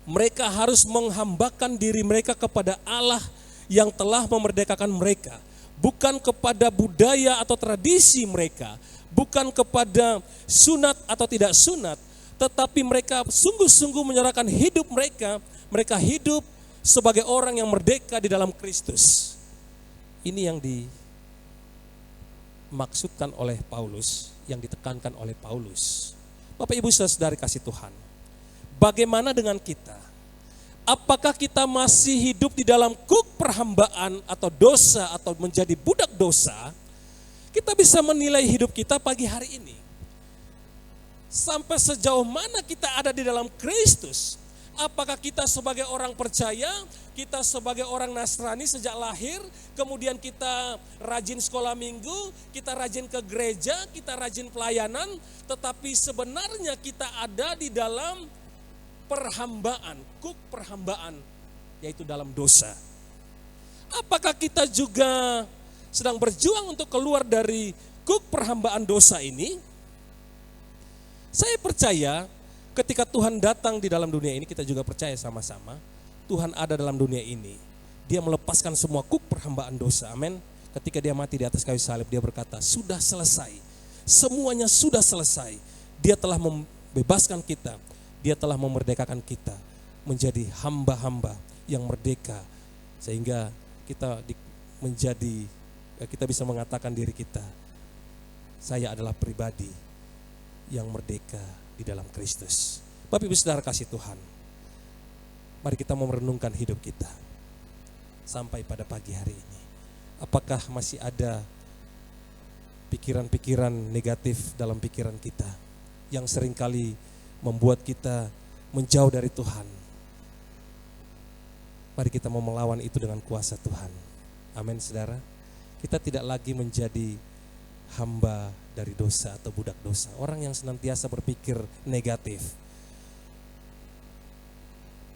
mereka harus menghambakan diri mereka kepada Allah yang telah memerdekakan mereka. Bukan kepada budaya atau tradisi mereka, bukan kepada sunat atau tidak sunat, tetapi mereka sungguh-sungguh menyerahkan hidup mereka. Mereka hidup sebagai orang yang merdeka di dalam Kristus. Ini yang dimaksudkan oleh Paulus, yang ditekankan oleh Paulus. Bapak Ibu Saudara kasih Tuhan, bagaimana dengan kita? Apakah kita masih hidup di dalam kuk perhambaan atau dosa atau menjadi budak dosa? Kita bisa menilai hidup kita pagi hari ini. Sampai sejauh mana kita ada di dalam Kristus? Apakah kita sebagai orang percaya, kita sebagai orang Nasrani sejak lahir, kemudian kita rajin sekolah minggu, kita rajin ke gereja, kita rajin pelayanan, tetapi sebenarnya kita ada di dalam perhambaan, kuk perhambaan, yaitu dalam dosa. Apakah kita juga sedang berjuang untuk keluar dari kuk perhambaan dosa ini? Saya percaya ketika Tuhan datang di dalam dunia ini, kita juga percaya sama-sama, Tuhan ada dalam dunia ini. Dia melepaskan semua kuk perhambaan dosa, amin. Ketika dia mati di atas kayu salib, dia berkata, sudah selesai. Semuanya sudah selesai. Dia telah membebaskan kita. Dia telah memerdekakan kita menjadi hamba-hamba yang merdeka. Sehingga kita kita bisa mengatakan diri kita, saya adalah pribadi yang merdeka di dalam Kristus. Bapak Ibu Saudara kasih Tuhan, mari kita merenungkan hidup kita sampai pada pagi hari ini. Apakah masih ada pikiran-pikiran negatif dalam pikiran kita yang seringkali membuat kita menjauh dari Tuhan? Mari kita mau melawan itu dengan kuasa Tuhan. Amin saudara. Kita tidak lagi menjadi hamba dari dosa atau budak dosa. Orang yang senantiasa berpikir negatif.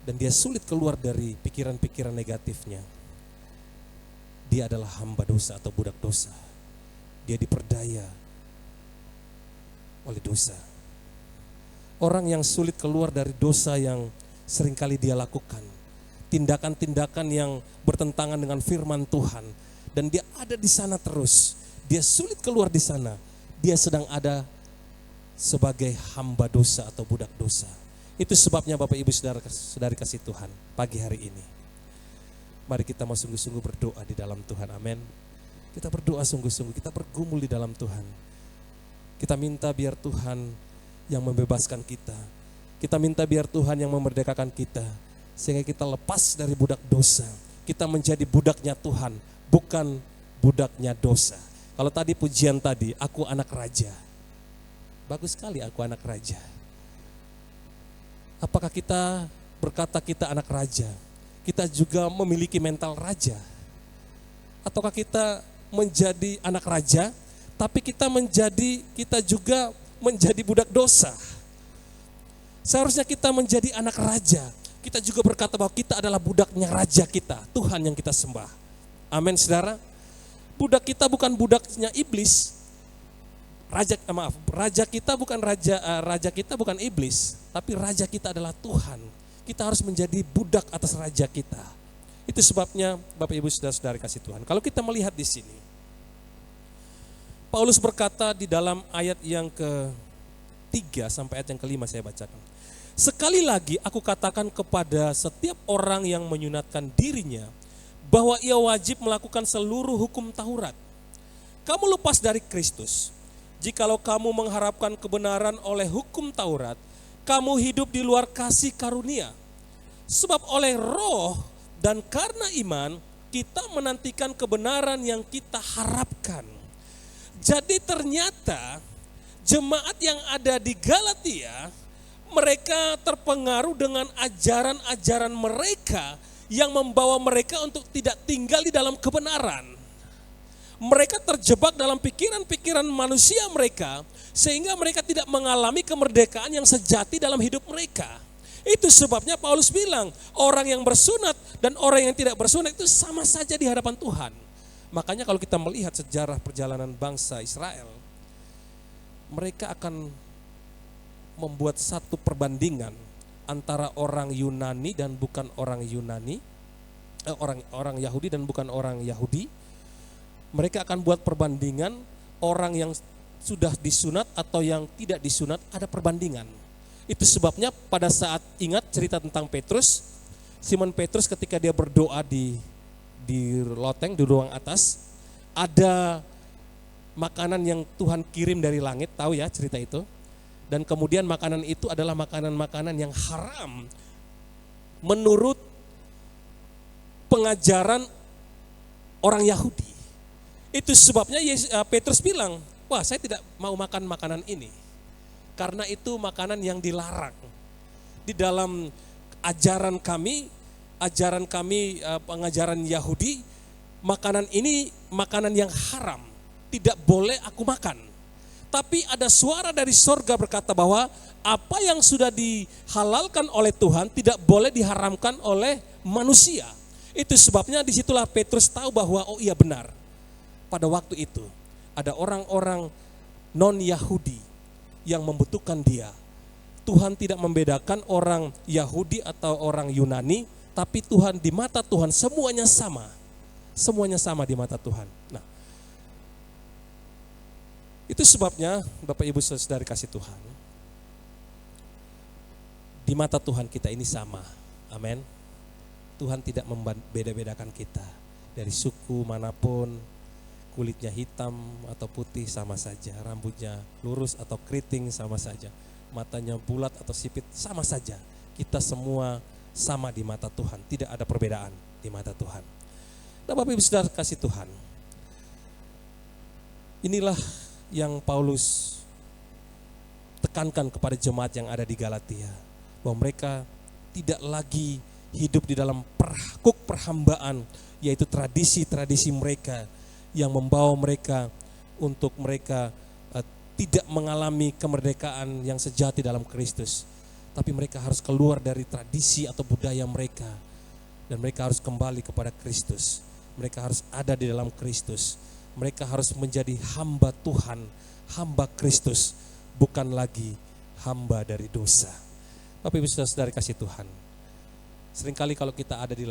Dan dia sulit keluar dari pikiran-pikiran negatifnya. Dia adalah hamba dosa atau budak dosa. Dia diperdaya oleh dosa. Orang yang sulit keluar dari dosa yang seringkali dia lakukan. Tindakan-tindakan yang bertentangan dengan firman Tuhan. Dan dia ada di sana terus. Dia sulit keluar di sana. Dia sedang ada sebagai hamba dosa atau budak dosa. Itu sebabnya Bapak Ibu Saudari kasih Tuhan pagi hari ini. Mari kita mau sungguh-sungguh berdoa di dalam Tuhan, amin. Kita berdoa sungguh-sungguh, kita bergumul di dalam Tuhan. Kita minta biar Tuhan yang membebaskan kita. Kita minta biar Tuhan yang memerdekakan kita. Sehingga kita lepas dari budak dosa. Kita menjadi budaknya Tuhan, bukan budaknya dosa. Kalau tadi pujian tadi, aku anak raja. Bagus sekali aku anak raja. Apakah kita berkata kita anak raja? Kita juga memiliki mental raja? Ataukah kita menjadi anak raja, tapi kita juga menjadi budak dosa? Seharusnya kita menjadi anak raja. Kita juga berkata bahwa kita adalah budaknya raja kita, Tuhan yang kita sembah. Amin saudara. Budak kita bukan budaknya iblis. Raja kita bukan iblis, tapi raja kita adalah Tuhan. Kita harus menjadi budak atas raja kita. Itu sebabnya Bapak Ibu Saudara kasih Tuhan. Kalau kita melihat di sini, Paulus berkata di dalam ayat yang ke-3 sampai ayat yang ke-5 saya bacakan. Sekali lagi aku katakan kepada setiap orang yang menyunatkan dirinya bahwa ia wajib melakukan seluruh hukum Taurat. Kamu lepas dari Kristus. Jikalau kamu mengharapkan kebenaran oleh hukum Taurat, kamu hidup di luar kasih karunia. Sebab oleh roh dan karena iman, kita menantikan kebenaran yang kita harapkan. Jadi ternyata jemaat yang ada di Galatia, mereka terpengaruh dengan ajaran-ajaran mereka yang membawa mereka untuk tidak tinggal di dalam kebenaran. Mereka terjebak dalam pikiran-pikiran manusia mereka, sehingga mereka tidak mengalami kemerdekaan yang sejati dalam hidup mereka. Itu sebabnya Paulus bilang, orang yang bersunat dan orang yang tidak bersunat itu sama saja di hadapan Tuhan. Makanya kalau kita melihat sejarah perjalanan bangsa Israel, mereka akan membuat satu perbandingan antara orang Yunani dan bukan orang Yunani, orang Yahudi dan bukan orang Yahudi. Mereka akan buat perbandingan orang yang sudah disunat atau yang tidak disunat, ada perbandingan. Itu sebabnya pada saat ingat cerita tentang Petrus, Simon Petrus ketika dia berdoa di loteng, di ruang atas, ada makanan yang Tuhan kirim dari langit, tahu ya cerita itu. Dan kemudian makanan itu adalah makanan-makanan yang haram menurut pengajaran orang Yahudi. Itu sebabnya Petrus bilang, wah saya tidak mau makan makanan ini. Karena itu makanan yang dilarang. Di dalam ajaran kami pengajaran Yahudi, makanan ini makanan yang haram. Tidak boleh aku makan. Tapi ada suara dari sorga berkata bahwa apa yang sudah dihalalkan oleh Tuhan tidak boleh diharamkan oleh manusia. Itu sebabnya disitulah Petrus tahu bahwa oh iya benar. Pada waktu itu ada orang-orang non-Yahudi yang membutuhkan dia. Tuhan tidak membedakan orang Yahudi atau orang Yunani, tapi Tuhan, di mata Tuhan semuanya sama. Semuanya sama di mata Tuhan. Nah, itu sebabnya Bapak Ibu Saudara kasih Tuhan, di mata Tuhan kita ini sama. Amin. Tuhan tidak membeda-bedakan kita. Dari suku manapun, kulitnya hitam atau putih sama saja, rambutnya lurus atau keriting sama saja, matanya bulat atau sipit sama saja. Kita semua sama di mata Tuhan, tidak ada perbedaan di mata Tuhan. Nah Bapak Ibu Saudara kasih Tuhan, inilah yang Paulus tekankan kepada jemaat yang ada di Galatia, bahwa mereka tidak lagi hidup di dalam perhakuk perhambaan, yaitu tradisi-tradisi mereka yang membawa mereka untuk mereka tidak mengalami kemerdekaan yang sejati dalam Kristus. Tapi mereka harus keluar dari tradisi atau budaya mereka, dan mereka harus kembali kepada Kristus. Mereka harus ada di dalam Kristus. Mereka harus menjadi hamba Tuhan, hamba Kristus, bukan lagi hamba dari dosa. Bapak Ibu Saudara kasih Tuhan, seringkali kalau kita ada di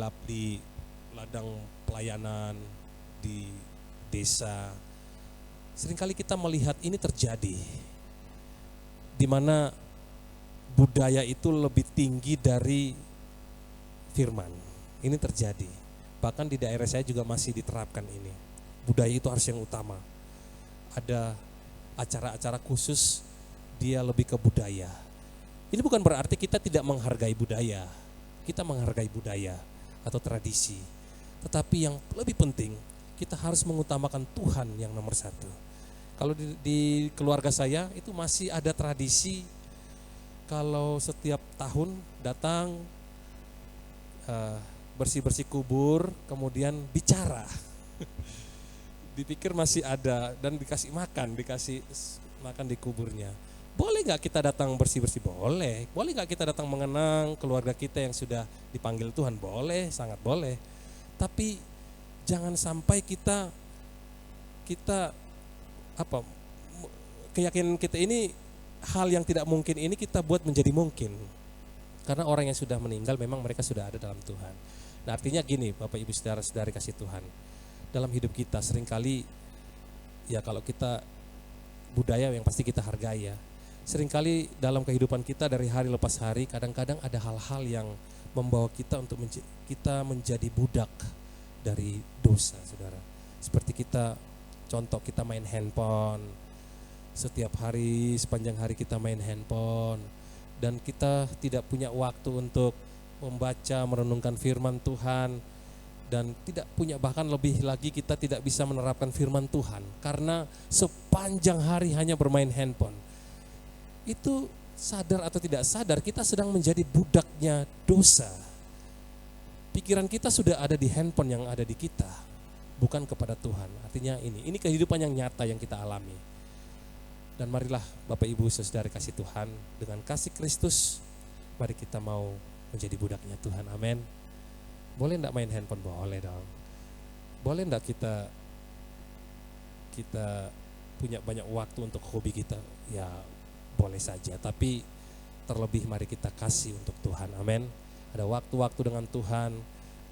ladang pelayanan, di desa, seringkali kita melihat ini terjadi, di mana budaya itu lebih tinggi dari firman. Ini terjadi, bahkan di daerah saya juga masih diterapkan ini. Budaya itu harus yang utama. Ada acara-acara khusus, dia lebih ke budaya. Ini bukan berarti kita tidak menghargai budaya. Kita menghargai budaya atau tradisi. Tetapi yang lebih penting, kita harus mengutamakan Tuhan yang nomor satu. Kalau di keluarga saya itu masih ada tradisi, kalau setiap tahun datang bersih-bersih kubur, kemudian bicara. Dipikir masih ada dan dikasih makan di kuburnya. Boleh nggak kita datang bersih-bersih? Boleh. Boleh nggak kita datang mengenang keluarga kita yang sudah dipanggil Tuhan? Boleh, sangat boleh. Tapi jangan sampai kita keyakinan kita ini, hal yang tidak mungkin ini kita buat menjadi mungkin. Karena orang yang sudah meninggal memang mereka sudah ada dalam Tuhan. Nah artinya gini Bapak Ibu Saudara-saudari kasih Tuhan, dalam hidup kita seringkali ya kalau kita budaya yang pasti kita hargai ya. Seringkali dalam kehidupan kita dari hari lepas hari, kadang-kadang ada hal-hal yang membawa kita untuk kita menjadi budak dari dosa, saudara. Seperti contoh kita main handphone, setiap hari, sepanjang hari kita main handphone, dan kita tidak punya waktu untuk membaca, merenungkan firman Tuhan, dan tidak punya, bahkan lebih lagi kita tidak bisa menerapkan firman Tuhan, karena sepanjang hari hanya bermain handphone. Itu sadar atau tidak sadar kita sedang menjadi budaknya dosa. Pikiran kita sudah ada di handphone yang ada di kita, bukan kepada Tuhan. Artinya ini kehidupan yang nyata yang kita alami. Dan marilah Bapak Ibu saudara kasih Tuhan, dengan kasih Kristus, mari kita mau menjadi budaknya Tuhan. Amin. Boleh enggak main handphone? Boleh dong. Boleh enggak kita punya banyak waktu untuk hobi kita? Ya boleh saja, tapi terlebih mari kita kasih untuk Tuhan. Amin. Ada waktu-waktu dengan Tuhan,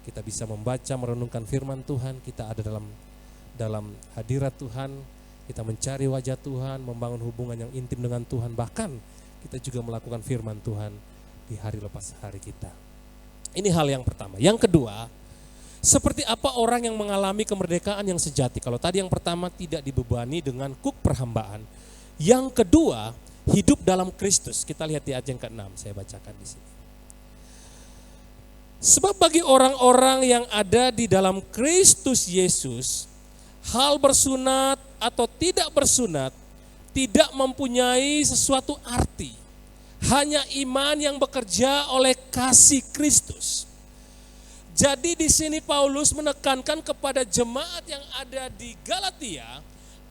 kita bisa membaca, merenungkan firman Tuhan, kita ada dalam hadirat Tuhan, kita mencari wajah Tuhan, membangun hubungan yang intim dengan Tuhan, bahkan kita juga melakukan firman Tuhan di hari lepas hari kita. Ini hal yang pertama. Yang kedua, seperti apa orang yang mengalami kemerdekaan yang sejati? Kalau tadi yang pertama tidak dibebani dengan kuk perhambaan, yang kedua hidup dalam Kristus. Kita lihat di ayat yang ke-6, saya bacakan di sini. Sebab bagi orang-orang yang ada di dalam Kristus Yesus, hal bersunat atau tidak bersunat tidak mempunyai sesuatu arti. Hanya iman yang bekerja oleh kasih Kristus. Jadi di sini Paulus menekankan kepada jemaat yang ada di Galatia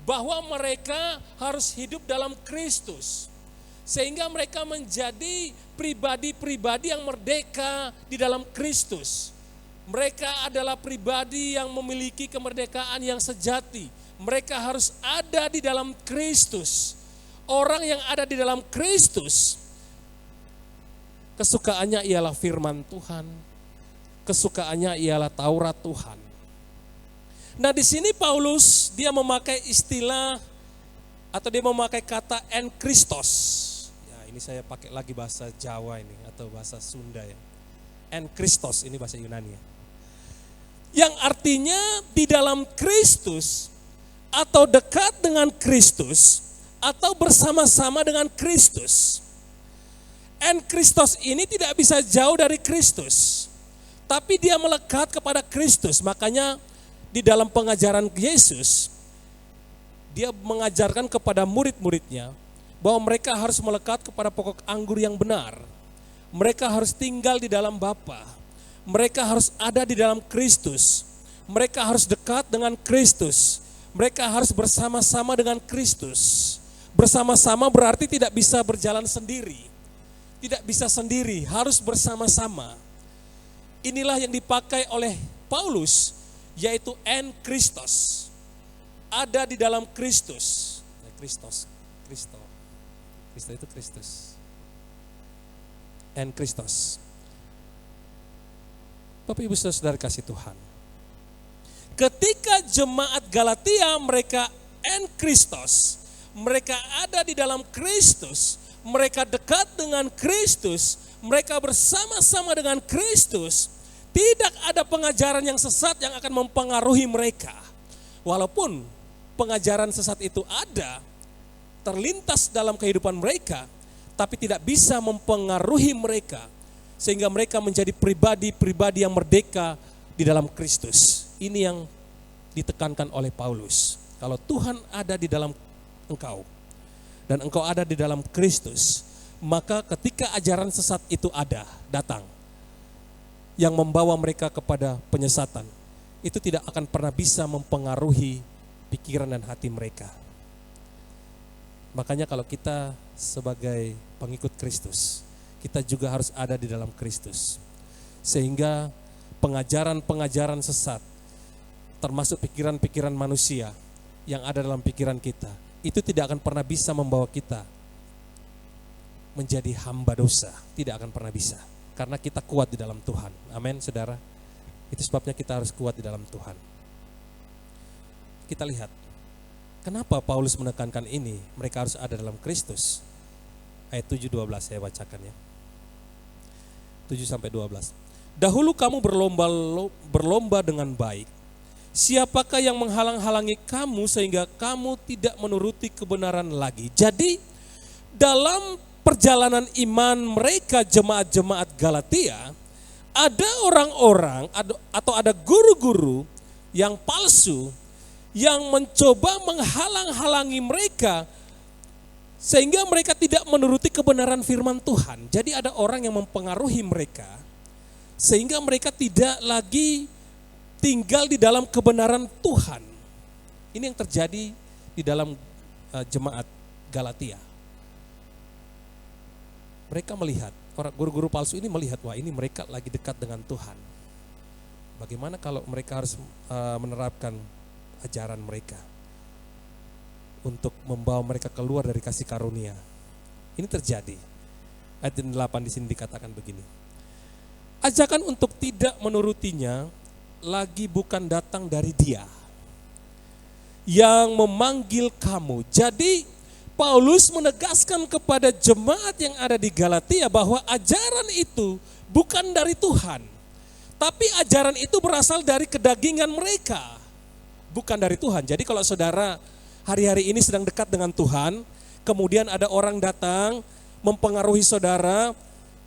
bahwa mereka harus hidup dalam Kristus. Sehingga mereka menjadi pribadi-pribadi yang merdeka di dalam Kristus. Mereka adalah pribadi yang memiliki kemerdekaan yang sejati. Mereka harus ada di dalam Kristus. Orang yang ada di dalam Kristus, kesukaannya ialah firman Tuhan. Kesukaannya ialah Taurat Tuhan. Nah di sini Paulus dia memakai istilah atau dia memakai kata en Christos. Ya ini saya pakai lagi bahasa Jawa ini atau bahasa Sunda ya. En Christos ini bahasa Yunani ya. Yang artinya di dalam Kristus atau dekat dengan Kristus atau bersama-sama dengan Kristus. En Christos ini tidak bisa jauh dari Kristus. Tapi dia melekat kepada Kristus. Makanya di dalam pengajaran Yesus, dia mengajarkan kepada murid-muridnya bahwa mereka harus melekat kepada pokok anggur yang benar. Mereka harus tinggal di dalam Bapa. Mereka harus ada di dalam Kristus. Mereka harus dekat dengan Kristus. Mereka harus bersama-sama dengan Kristus. Bersama-sama berarti tidak bisa berjalan sendiri. Tidak bisa sendiri, harus bersama-sama. Inilah yang dipakai oleh Paulus, yaitu en Christos. Ada di dalam Kristus. Kristos itu Kristus. En Christos. Bapak Ibu Saudara kasih Tuhan. Ketika jemaat Galatia mereka en Christos, mereka ada di dalam Kristus, mereka dekat dengan Kristus, mereka bersama-sama dengan Kristus, tidak ada pengajaran yang sesat yang akan mempengaruhi mereka. Walaupun pengajaran sesat itu ada, terlintas dalam kehidupan mereka, tapi tidak bisa mempengaruhi mereka, sehingga mereka menjadi pribadi-pribadi yang merdeka di dalam Kristus. Ini yang ditekankan oleh Paulus. Kalau Tuhan ada di dalam engkau, dan engkau ada di dalam Kristus, maka ketika ajaran sesat itu datang, yang membawa mereka kepada penyesatan, itu tidak akan pernah bisa mempengaruhi pikiran dan hati mereka. Makanya kalau kita sebagai pengikut Kristus, kita juga harus ada di dalam Kristus. Sehingga pengajaran-pengajaran sesat, termasuk pikiran-pikiran manusia yang ada dalam pikiran kita, itu tidak akan pernah bisa membawa kita menjadi hamba dosa. Tidak akan pernah bisa. Karena kita kuat di dalam Tuhan. Amin, saudara. Itu sebabnya kita harus kuat di dalam Tuhan. Kita lihat, kenapa Paulus menekankan ini? Mereka harus ada dalam Kristus. Ayat 7-12 saya bacakan ya. 7-12. Dahulu kamu berlomba dengan baik. Siapakah yang menghalang-halangi kamu sehingga kamu tidak menuruti kebenaran lagi? Jadi dalam perjalanan iman mereka jemaat-jemaat Galatia, ada orang-orang atau ada guru-guru yang palsu yang mencoba menghalang-halangi mereka sehingga mereka tidak menuruti kebenaran firman Tuhan. Jadi ada orang yang mempengaruhi mereka sehingga mereka tidak lagi tinggal di dalam kebenaran Tuhan. Ini yang terjadi di dalam jemaat Galatia. Mereka melihat, orang guru-guru palsu ini melihat, wah ini mereka lagi dekat dengan Tuhan. Bagaimana kalau mereka harus menerapkan ajaran mereka untuk membawa mereka keluar dari kasih karunia. Ini terjadi. Ayat 8 di sini dikatakan begini. Ajakan untuk tidak menurutinya lagi bukan datang dari Dia yang memanggil kamu. Jadi Paulus menegaskan kepada jemaat yang ada di Galatia bahwa ajaran itu bukan dari Tuhan, tapi ajaran itu berasal dari kedagingan mereka, bukan dari Tuhan. Jadi kalau saudara hari-hari ini sedang dekat dengan Tuhan, kemudian ada orang datang mempengaruhi saudara,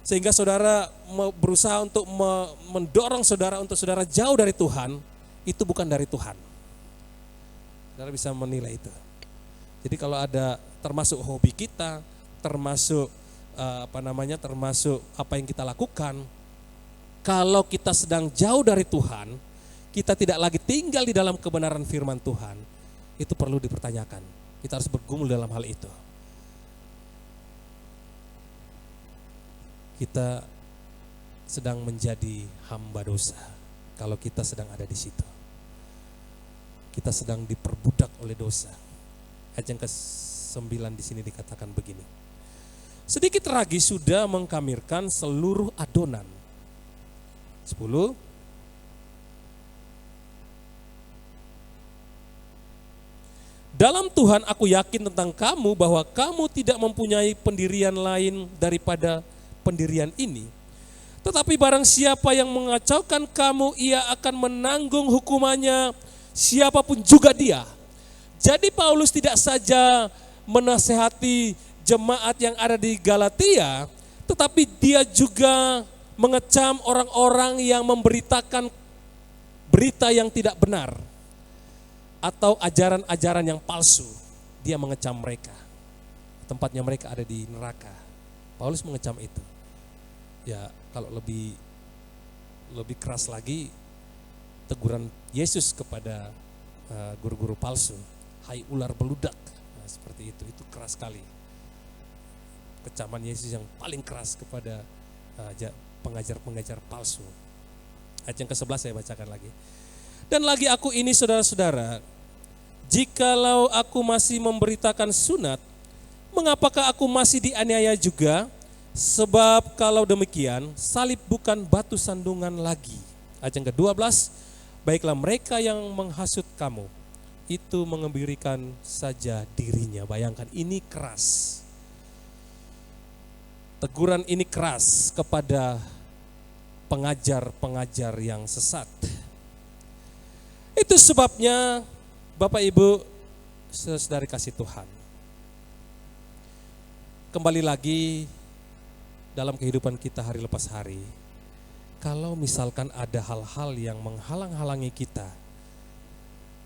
sehingga saudara berusaha untuk mendorong saudara untuk saudara jauh dari Tuhan, itu bukan dari Tuhan. Saudara bisa menilai itu. Jadi kalau ada termasuk hobi kita, termasuk termasuk apa yang kita lakukan, kalau kita sedang jauh dari Tuhan, kita tidak lagi tinggal di dalam kebenaran firman Tuhan, itu perlu dipertanyakan. Kita harus bergumul dalam hal itu. Kita sedang menjadi hamba dosa kalau kita sedang ada di situ. Kita sedang diperbudak oleh dosa. Ayat yang ke-9 di sini dikatakan begini. Sedikit lagi sudah mengkamirkan seluruh adonan. 10. Dalam Tuhan aku yakin tentang kamu bahwa kamu tidak mempunyai pendirian lain daripada pendirian ini. Tetapi barang siapa yang mengacaukan kamu, ia akan menanggung hukumannya, siapapun juga dia. Jadi Paulus tidak saja menasehati jemaat yang ada di Galatia, tetapi dia juga mengecam orang-orang yang memberitakan berita yang tidak benar atau ajaran-ajaran yang palsu. Dia mengecam mereka. Tempatnya mereka ada di neraka. Paulus mengecam itu. Ya, kalau lebih keras lagi, teguran Yesus kepada guru-guru palsu, hai ular beludak. Nah, seperti itu keras sekali. Kecaman Yesus yang paling keras kepada pengajar-pengajar palsu. Ayat yang ke-11 saya bacakan lagi. Dan lagi aku ini saudara-saudara, jikalau aku masih memberitakan sunat, mengapakah aku masih dianiaya juga? Sebab kalau demikian, salib bukan batu sandungan lagi. Ayat yang ke-12, baiklah mereka yang menghasut kamu, itu mengembirikan saja dirinya. Bayangkan, ini keras. Teguran ini keras kepada pengajar-pengajar yang sesat. Itu sebabnya Bapak Ibu saudari kasih Tuhan, kembali lagi dalam kehidupan kita hari lepas hari, kalau misalkan ada hal-hal yang menghalang-halangi kita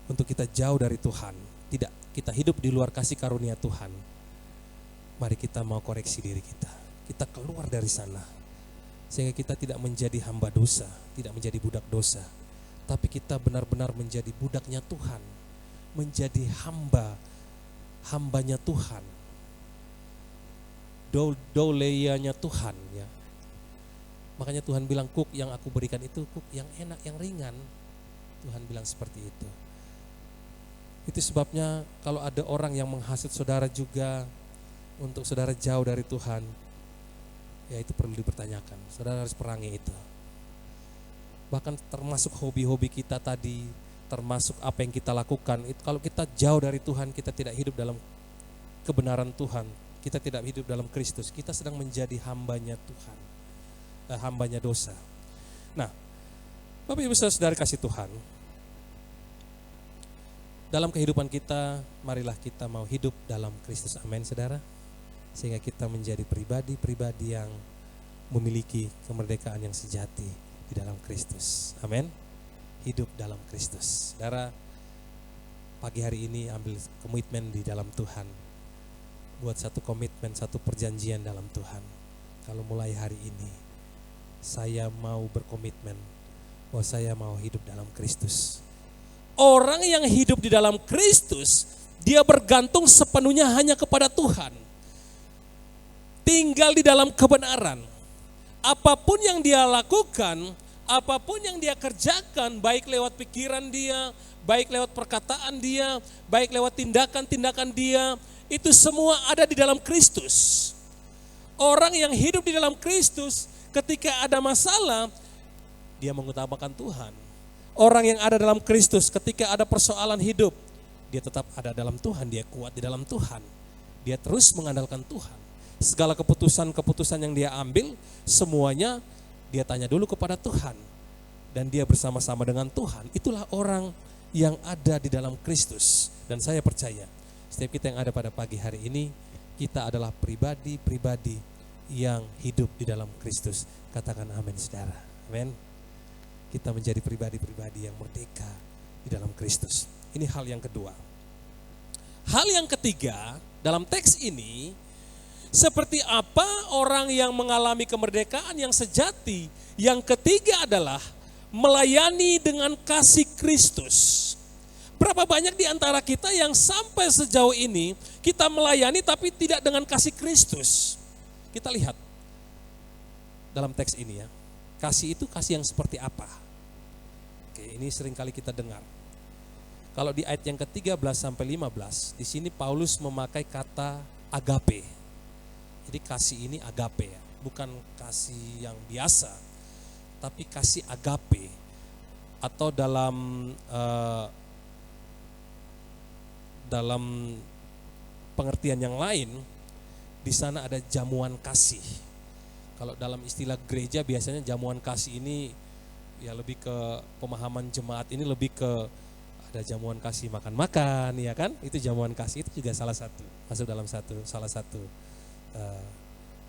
untuk kita jauh dari Tuhan, tidak kita hidup di luar kasih karunia Tuhan, mari kita mau koreksi diri kita. Kita keluar dari sana sehingga kita tidak menjadi hamba dosa, tidak menjadi budak dosa, tapi kita benar-benar menjadi budaknya Tuhan, menjadi hambanya Tuhan, douleyanya Tuhan ya. Makanya Tuhan bilang, kuk yang aku berikan itu kuk yang enak, yang ringan. Tuhan bilang seperti itu. Itu sebabnya kalau ada orang yang menghasut saudara juga untuk saudara jauh dari Tuhan, ya itu perlu dipertanyakan. Saudara harus perangi itu. Bahkan termasuk hobi-hobi kita tadi, termasuk apa yang kita lakukan, itu kalau kita jauh dari Tuhan, kita tidak hidup dalam kebenaran Tuhan, kita tidak hidup dalam Kristus, kita sedang menjadi hambanya Tuhan, hambanya dosa. Nah, Bapak Ibu Saudara kasih Tuhan, dalam kehidupan kita, marilah kita mau hidup dalam Kristus. Amin, saudara. Sehingga kita menjadi pribadi-pribadi yang memiliki kemerdekaan yang sejati di dalam Kristus. Amin. Hidup dalam Kristus. Saudara, pagi hari ini ambil komitmen di dalam Tuhan. Buat satu komitmen, satu perjanjian dalam Tuhan. Kalau mulai hari ini, saya mau berkomitmen bahwa saya mau hidup dalam Kristus. Orang yang hidup di dalam Kristus, dia bergantung sepenuhnya hanya kepada Tuhan. Tinggal di dalam kebenaran. Apapun yang dia lakukan, apapun yang dia kerjakan, baik lewat pikiran dia, baik lewat perkataan dia, baik lewat tindakan-tindakan dia, itu semua ada di dalam Kristus. Orang yang hidup di dalam Kristus, ketika ada masalah, dia mengutamakan Tuhan. Orang yang ada dalam Kristus, ketika ada persoalan hidup, dia tetap ada dalam Tuhan, dia kuat di dalam Tuhan. Dia terus mengandalkan Tuhan. Segala keputusan-keputusan yang dia ambil, semuanya dia tanya dulu kepada Tuhan. Dan dia bersama-sama dengan Tuhan. Itulah orang yang ada di dalam Kristus. Dan saya percaya, setiap kita yang ada pada pagi hari ini, kita adalah pribadi-pribadi yang hidup di dalam Kristus. Katakan amin, saudara. Amin. Kita menjadi pribadi-pribadi yang merdeka di dalam Kristus. Ini hal yang kedua. Hal yang ketiga, dalam teks ini, seperti apa orang yang mengalami kemerdekaan yang sejati. Yang ketiga adalah melayani dengan kasih Kristus. Berapa banyak di antara kita yang sampai sejauh ini kita melayani tapi tidak dengan kasih Kristus. Kita lihat dalam teks ini ya. Kasih itu kasih yang seperti apa? Oke, ini seringkali kita dengar. Kalau di ayat yang ke-13 sampai 15, di sini Paulus memakai kata agape. Jadi kasih ini agape ya, bukan kasih yang biasa, tapi kasih agape. Atau dalam pengertian yang lain, di sana ada jamuan kasih. Kalau dalam istilah gereja biasanya jamuan kasih ini ya lebih ke pemahaman jemaat ini lebih ke ada jamuan kasih makan-makan, ya kan? Itu jamuan kasih itu juga salah satu, masuk dalam salah satu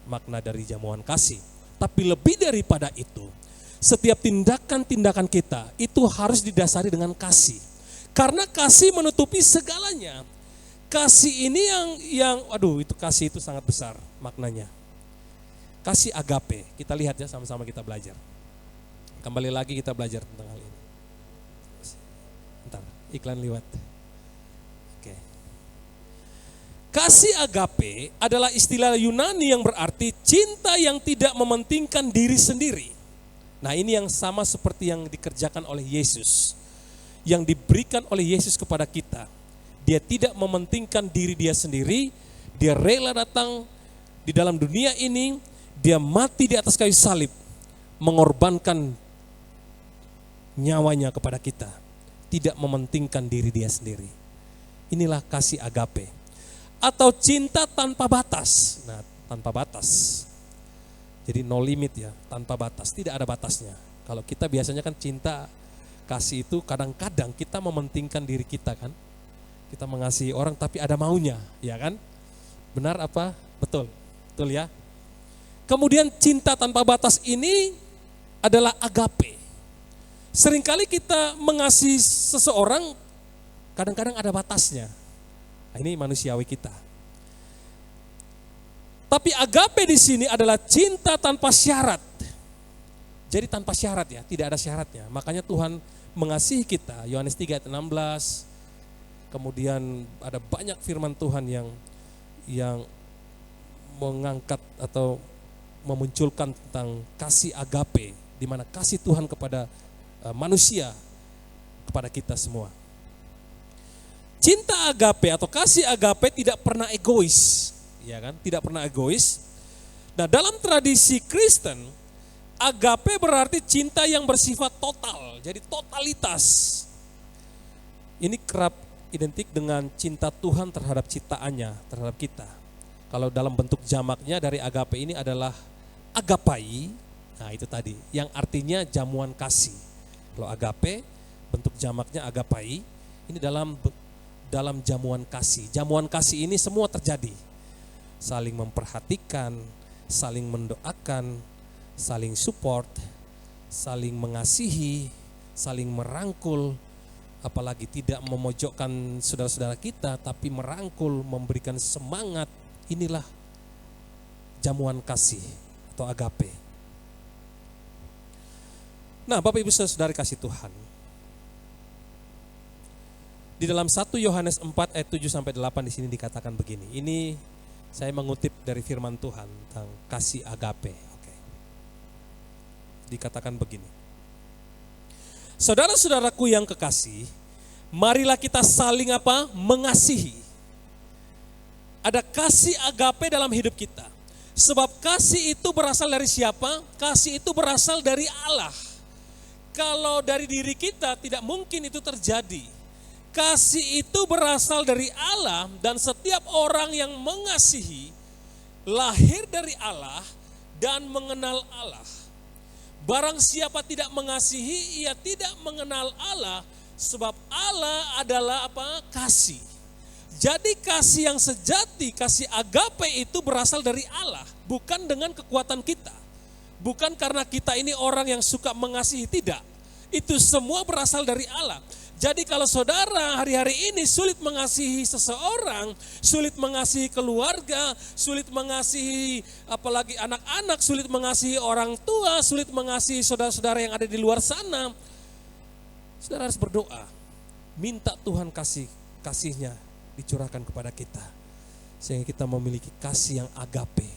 makna dari jamuan kasih. Tapi lebih daripada itu, setiap tindakan-tindakan kita itu harus didasari dengan kasih. Karena kasih menutupi segalanya. Kasih ini itu kasih itu sangat besar maknanya. Kasih agape, kita lihat ya sama-sama kita belajar. Kembali lagi kita belajar tentang hal ini. Bentar, iklan lewat. Oke. Kasih agape adalah istilah Yunani yang berarti cinta yang tidak mementingkan diri sendiri. Nah, ini yang sama seperti yang dikerjakan oleh Yesus. Yang diberikan oleh Yesus kepada kita. Dia tidak mementingkan diri dia sendiri, dia rela datang di dalam dunia ini, dia mati di atas kayu salib, mengorbankan nyawanya kepada kita, tidak mementingkan diri dia sendiri. Inilah kasih agape. Atau cinta tanpa batas. Nah, tanpa batas. Jadi no limit ya, tanpa batas, tidak ada batasnya. Kalau kita biasanya kan cinta, kasih itu kadang-kadang kita mementingkan diri kita kan. Kita mengasihi orang tapi ada maunya, ya kan? Benar apa? Betul. Betul ya? Kemudian cinta tanpa batas ini adalah agape. Seringkali kita mengasihi seseorang kadang-kadang ada batasnya. Nah, ini manusiawi kita. Tapi agape di sini adalah cinta tanpa syarat. Jadi tanpa syarat ya, tidak ada syaratnya. Makanya Tuhan mengasihi kita. Yohanes 3 ayat 16. Kemudian ada banyak firman Tuhan yang mengangkat atau memunculkan tentang kasih agape, di mana kasih Tuhan kepada manusia, kepada kita semua. Cinta agape atau kasih agape tidak pernah egois, ya kan? Tidak pernah egois. Nah, dalam tradisi Kristen, agape berarti cinta yang bersifat total, jadi totalitas. Ini kerap identik dengan cinta Tuhan terhadap ciptaannya, terhadap kita. Kalau dalam bentuk jamaknya dari agape ini adalah agapai. Nah itu tadi, yang artinya jamuan kasih. Kalau agape, bentuk jamaknya agapai, ini dalam jamuan kasih. Jamuan kasih ini semua terjadi. Saling memperhatikan, saling mendoakan, saling support, saling mengasihi, saling merangkul, apalagi tidak memojokkan saudara-saudara kita, tapi merangkul, memberikan semangat. Inilah jamuan kasih atau agape. Nah, Bapak Ibu Saudara kasih Tuhan. Di dalam 1 Yohanes 4 ayat 7 sampai 8 di sini dikatakan begini. Ini saya mengutip dari firman Tuhan tentang kasih agape. Oke. Dikatakan begini. Saudara-saudaraku yang kekasih, marilah kita saling apa? Mengasihi. Ada kasih agape dalam hidup kita. Sebab kasih itu berasal dari siapa? Kasih itu berasal dari Allah. Kalau dari diri kita tidak mungkin itu terjadi. Kasih itu berasal dari Allah dan setiap orang yang mengasihi lahir dari Allah dan mengenal Allah. Barang siapa tidak mengasihi, ia tidak mengenal Allah, sebab Allah adalah apa? Kasih. Jadi kasih yang sejati, kasih agape itu berasal dari Allah, bukan dengan kekuatan kita. Bukan karena kita ini orang yang suka mengasihi, tidak. Itu semua berasal dari Allah. Jadi kalau saudara hari-hari ini sulit mengasihi seseorang, sulit mengasihi keluarga, sulit mengasihi apalagi anak-anak, sulit mengasihi orang tua, sulit mengasihi saudara-saudara yang ada di luar sana, saudara harus berdoa. Minta Tuhan kasihnya dicurahkan kepada kita. Sehingga kita memiliki kasih yang agape,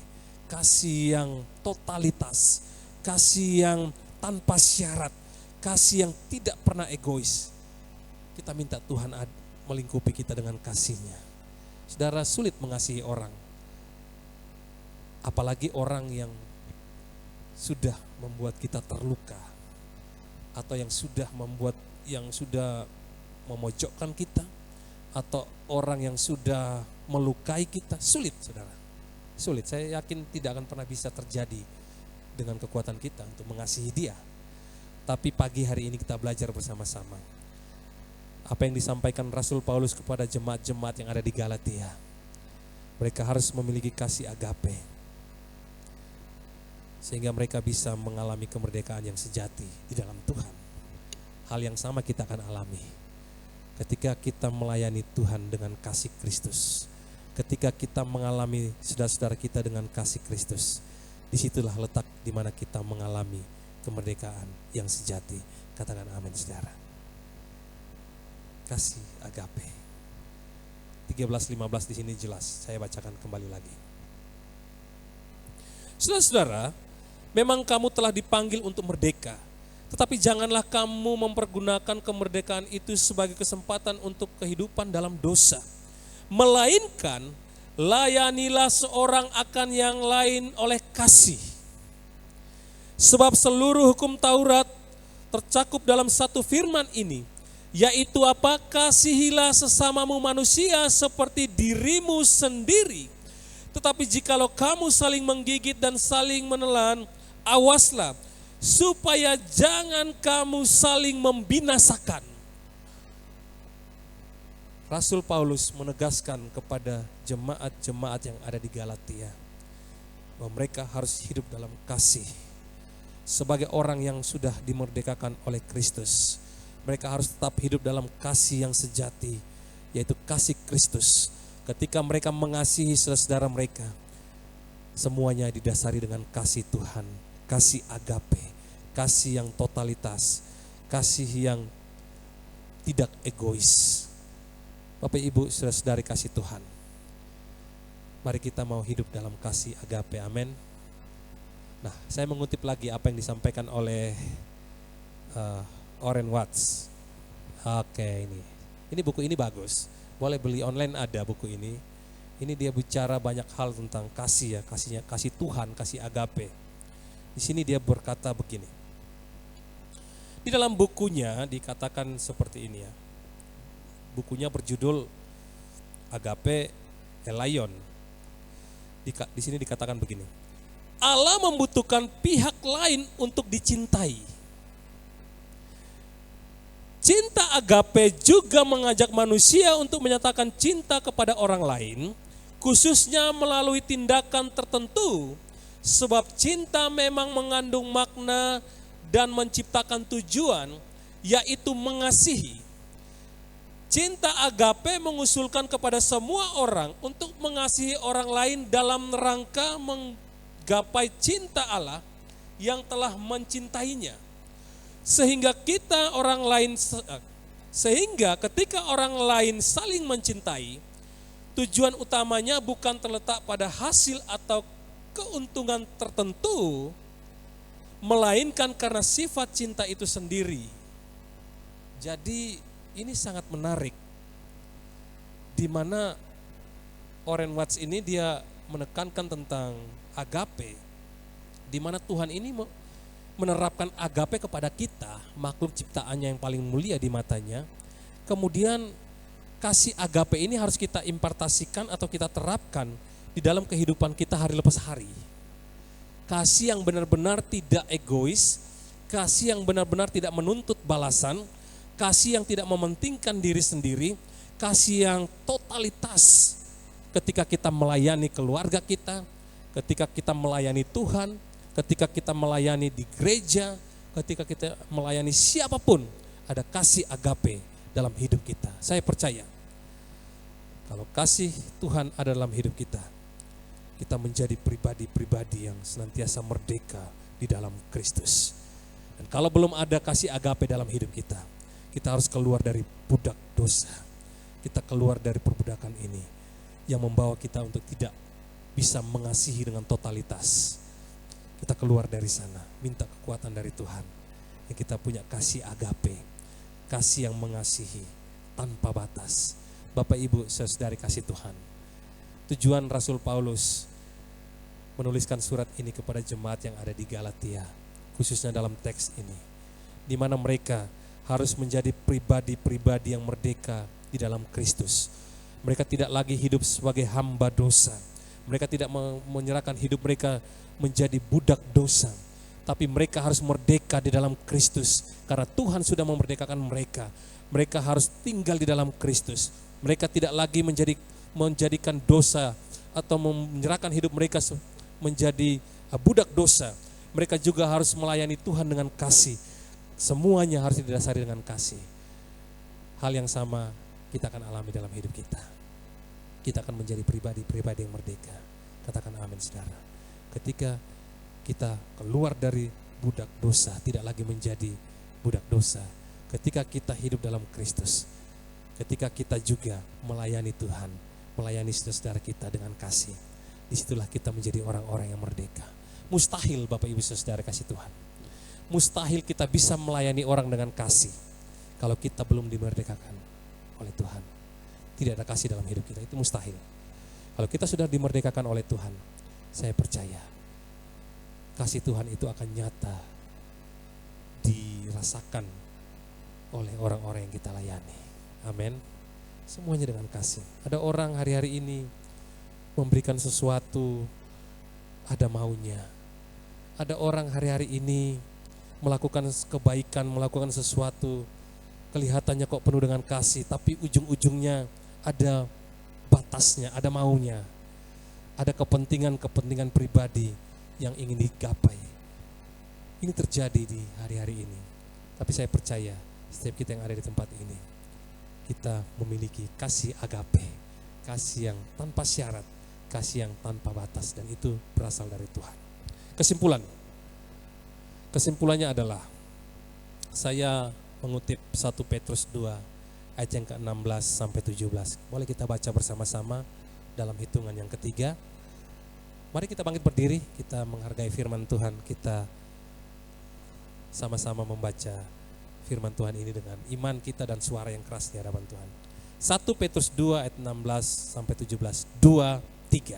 kasih yang totalitas, kasih yang tanpa syarat, kasih yang tidak pernah egois. Kita minta Tuhan melingkupi kita dengan kasih-Nya. Saudara, sulit mengasihi orang. Apalagi orang yang sudah membuat kita terluka. Atau yang sudah memojokkan kita. Atau orang yang sudah melukai kita. Sulit, saudara. Sulit, saya yakin tidak akan pernah bisa terjadi dengan kekuatan kita untuk mengasihi dia. Tapi pagi hari ini kita belajar bersama-sama. Apa yang disampaikan Rasul Paulus kepada jemaat-jemaat yang ada di Galatia. Mereka harus memiliki kasih agape. Sehingga mereka bisa mengalami kemerdekaan yang sejati di dalam Tuhan. Hal yang sama kita akan alami. Ketika kita melayani Tuhan dengan kasih Kristus. Ketika kita mengalami saudara-saudara kita dengan kasih Kristus. Disitulah letak di mana kita mengalami kemerdekaan yang sejati. Katakan amin, saudara. Kasih agape. 13-15 di sini jelas. Saya bacakan kembali lagi. Saudara-saudara, memang kamu telah dipanggil untuk merdeka. Tetapi janganlah kamu mempergunakan kemerdekaan itu sebagai kesempatan untuk kehidupan dalam dosa. Melainkan, layanilah seorang akan yang lain oleh kasih. Sebab seluruh hukum Taurat tercakup dalam satu firman ini, yaitu apa? Kasihilah sesamamu manusia seperti dirimu sendiri. Tetapi jikalau kamu saling menggigit dan saling menelan, awaslah supaya jangan kamu saling membinasakan. Rasul Paulus menegaskan kepada jemaat-jemaat yang ada di Galatia bahwa mereka harus hidup dalam kasih. Sebagai orang yang sudah dimerdekakan oleh Kristus, mereka harus tetap hidup dalam kasih yang sejati, yaitu kasih Kristus. Ketika mereka mengasihi saudara-saudara mereka, semuanya didasari dengan kasih Tuhan, kasih agape, kasih yang totalitas, kasih yang tidak egois. Bapak Ibu, saudara-saudari kasih Tuhan, mari kita mau hidup dalam kasih agape, amin. Nah, saya mengutip lagi apa yang disampaikan oleh Orrin Watts. Oke, ini buku ini bagus. Boleh beli online, ada buku ini. Ini dia bicara banyak hal tentang kasih ya, kasih Tuhan, kasih agape. Di sini dia berkata begini. Di dalam bukunya dikatakan seperti ini ya. Bukunya berjudul Agape Elaion. Di sini dikatakan begini. Allah membutuhkan pihak lain untuk dicintai. Cinta agape juga mengajak manusia untuk menyatakan cinta kepada orang lain, khususnya melalui tindakan tertentu, sebab cinta memang mengandung makna dan menciptakan tujuan, yaitu mengasihi. Cinta agape mengusulkan kepada semua orang untuk mengasihi orang lain dalam rangka menggapai cinta Allah yang telah mencintainya. Sehingga ketika orang lain saling mencintai, tujuan utamanya bukan terletak pada hasil atau keuntungan tertentu, melainkan karena sifat cinta itu sendiri. Jadi ini sangat menarik, di mana Orrin Watts ini dia menekankan tentang agape, di mana Tuhan ini menerapkan agape kepada kita, makhluk ciptaannya yang paling mulia di matanya. Kemudian kasih agape ini harus kita impartasikan atau kita terapkan di dalam kehidupan kita hari lepas hari. Kasih yang benar-benar tidak egois, kasih yang benar-benar tidak menuntut balasan, kasih yang tidak mementingkan diri sendiri, kasih yang totalitas ketika kita melayani keluarga kita, ketika kita melayani Tuhan, ketika kita melayani di gereja, ketika kita melayani siapapun, ada kasih agape dalam hidup kita. Saya percaya, kalau kasih Tuhan ada dalam hidup kita, kita menjadi pribadi-pribadi yang senantiasa merdeka di dalam Kristus. Dan kalau belum ada kasih agape dalam hidup kita harus keluar dari budak dosa. Kita keluar dari perbudakan ini yang membawa kita untuk tidak bisa mengasihi dengan totalitas. Kita keluar dari sana, minta kekuatan dari Tuhan. Yang kita punya kasih agape, kasih yang mengasihi tanpa batas. Bapak Ibu saudari kasih Tuhan. Tujuan Rasul Paulus menuliskan surat ini kepada jemaat yang ada di Galatia, khususnya dalam teks ini, di mana mereka harus menjadi pribadi-pribadi yang merdeka di dalam Kristus. Mereka tidak lagi hidup sebagai hamba dosa. Mereka tidak menyerahkan hidup mereka menjadi budak dosa. Tapi mereka harus merdeka di dalam Kristus. Karena Tuhan sudah memerdekakan mereka. Mereka harus tinggal di dalam Kristus. Mereka tidak lagi menjadikan dosa atau menyerahkan hidup mereka menjadi budak dosa. Mereka juga harus melayani Tuhan dengan kasih. Semuanya harus didasari dengan kasih. Hal yang sama kita akan alami dalam hidup kita. Kita akan menjadi pribadi-pribadi yang merdeka. Katakan amin saudara. Ketika kita keluar dari budak dosa, tidak lagi menjadi budak dosa. Ketika kita hidup dalam Kristus. Ketika kita juga melayani Tuhan, melayani saudara kita dengan kasih. Disitulah kita menjadi orang-orang yang merdeka. Mustahil Bapak Ibu saudara kasih Tuhan. Mustahil kita bisa melayani orang dengan kasih kalau kita belum dimerdekakan oleh Tuhan. Tidak ada kasih dalam hidup kita, itu mustahil. Kalau kita sudah dimerdekakan oleh Tuhan, saya percaya kasih Tuhan itu akan nyata dirasakan oleh orang-orang yang kita layani. Amin. Semuanya dengan kasih. Ada orang hari-hari ini memberikan sesuatu, ada maunya. Ada orang hari-hari ini melakukan kebaikan, melakukan sesuatu, kelihatannya kok penuh dengan kasih, tapi ujung-ujungnya ada batasnya, ada maunya, ada kepentingan-kepentingan pribadi yang ingin digapai. Ini terjadi di hari-hari ini. Tapi saya percaya, setiap kita yang ada di tempat ini, kita memiliki kasih agape, kasih yang tanpa syarat, kasih yang tanpa batas, dan itu berasal dari Tuhan. Kesimpulannya adalah, saya mengutip 1 Petrus 2 ayat yang ke-16 sampai 17. Boleh kita baca bersama-sama dalam hitungan yang ketiga. Mari kita bangkit berdiri, kita menghargai firman Tuhan, kita sama-sama membaca firman Tuhan ini dengan iman kita dan suara yang keras di hadapan Tuhan. 1 Petrus 2 ayat 16 sampai 17. 2, 3.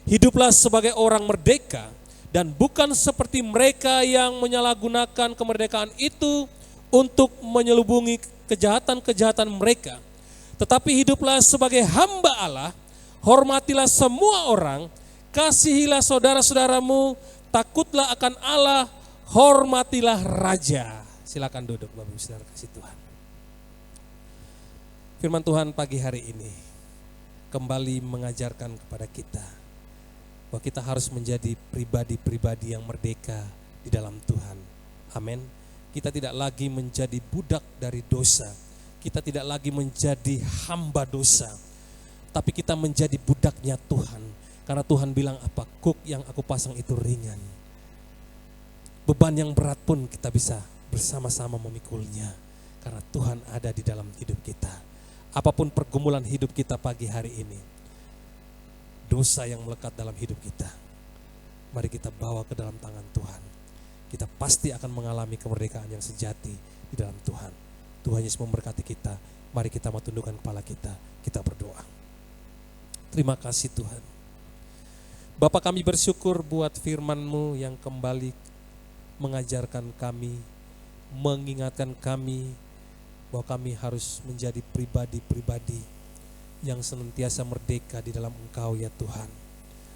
Hiduplah sebagai orang merdeka dan bukan seperti mereka yang menyalahgunakan kemerdekaan itu untuk menyelubungi kejahatan-kejahatan mereka. Tetapi hiduplah sebagai hamba Allah, hormatilah semua orang, kasihilah saudara-saudaramu, takutlah akan Allah, hormatilah raja. Silakan duduk Bapak Ibu Saudara kasih Tuhan. Firman Tuhan pagi hari ini kembali mengajarkan kepada kita bahwa kita harus menjadi pribadi-pribadi yang merdeka di dalam Tuhan. Amin. Kita tidak lagi menjadi budak dari dosa. Kita tidak lagi menjadi hamba dosa. Tapi kita menjadi budaknya Tuhan. Karena Tuhan bilang apa? Kuk yang aku pasang itu ringan. Beban yang berat pun kita bisa bersama-sama memikulnya. Karena Tuhan ada di dalam hidup kita. Apapun pergumulan hidup kita pagi hari ini. Dosa yang melekat dalam hidup kita. Mari kita bawa ke dalam tangan Tuhan. Kita pasti akan mengalami kemerdekaan yang sejati di dalam Tuhan. Tuhan Yesus memberkati kita. Mari kita mau tundukkan kepala kita. Kita berdoa. Terima kasih Tuhan. Bapa, kami bersyukur buat firman-Mu yang kembali mengajarkan kami, mengingatkan kami bahwa kami harus menjadi pribadi-pribadi yang senantiasa merdeka di dalam Engkau ya Tuhan.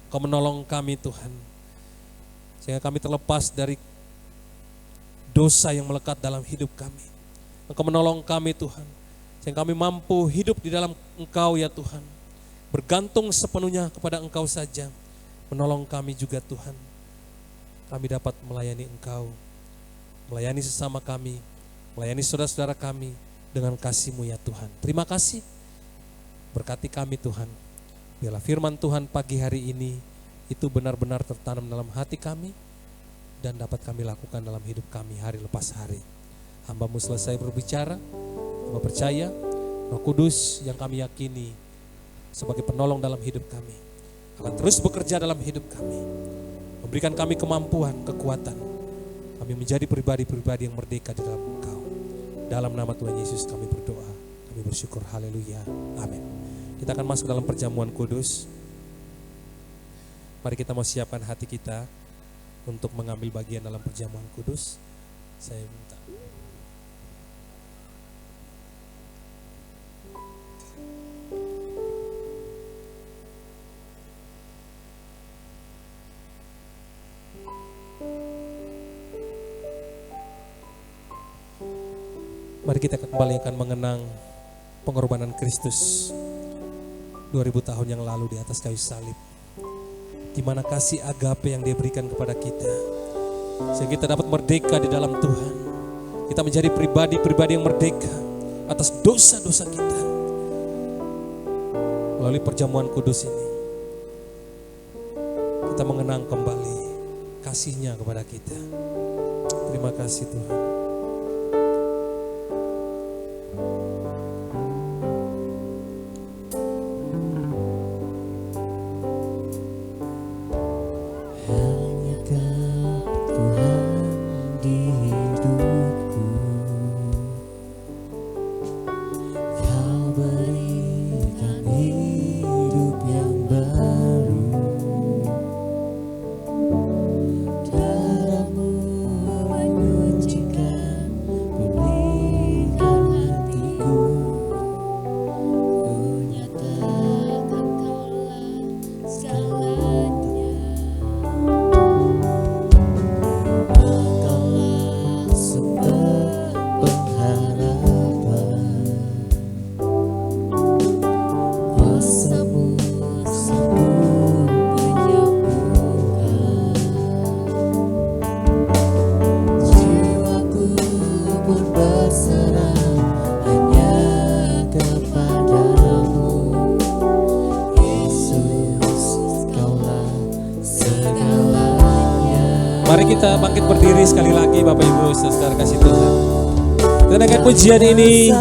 Kau menolong kami Tuhan, sehingga kami terlepas dari dosa yang melekat dalam hidup kami. Engkau menolong kami Tuhan, sehingga kami mampu hidup di dalam Engkau ya Tuhan. Bergantung sepenuhnya kepada Engkau saja. Menolong kami juga Tuhan. Kami dapat melayani Engkau, melayani sesama kami, melayani saudara-saudara kami dengan kasih-Mu ya Tuhan. Terima kasih. Berkati kami Tuhan. Biarlah firman Tuhan pagi hari ini itu benar-benar tertanam dalam hati kami dan dapat kami lakukan dalam hidup kami hari lepas hari. Hamba-Mu selesai berbicara, Hamba percaya Roh Kudus yang kami yakini sebagai penolong dalam hidup kami akan terus bekerja dalam hidup kami, memberikan kami kemampuan, kekuatan. Kami menjadi pribadi-pribadi yang merdeka di dalam Engkau. Dalam nama Tuhan Yesus kami berdoa, kami bersyukur, haleluya, amin. Kita akan masuk dalam perjamuan kudus. Mari kita mau siapkan hati kita untuk mengambil bagian dalam perjamuan kudus. Saya minta. Mari kita kembali akan mengenang pengorbanan Kristus 2000 tahun yang lalu di atas kayu salib. Di mana kasih agape yang Dia berikan kepada kita, sehingga kita dapat merdeka di dalam Tuhan. Kita menjadi pribadi-pribadi yang merdeka atas dosa-dosa kita. Melalui perjamuan kudus ini, kita mengenang kembali kasih-Nya kepada kita. Terima kasih Tuhan. Mari kita bangkit berdiri sekali lagi Bapak Ibu Saudara kasih Tuhan. Kita naikkan pujian ini.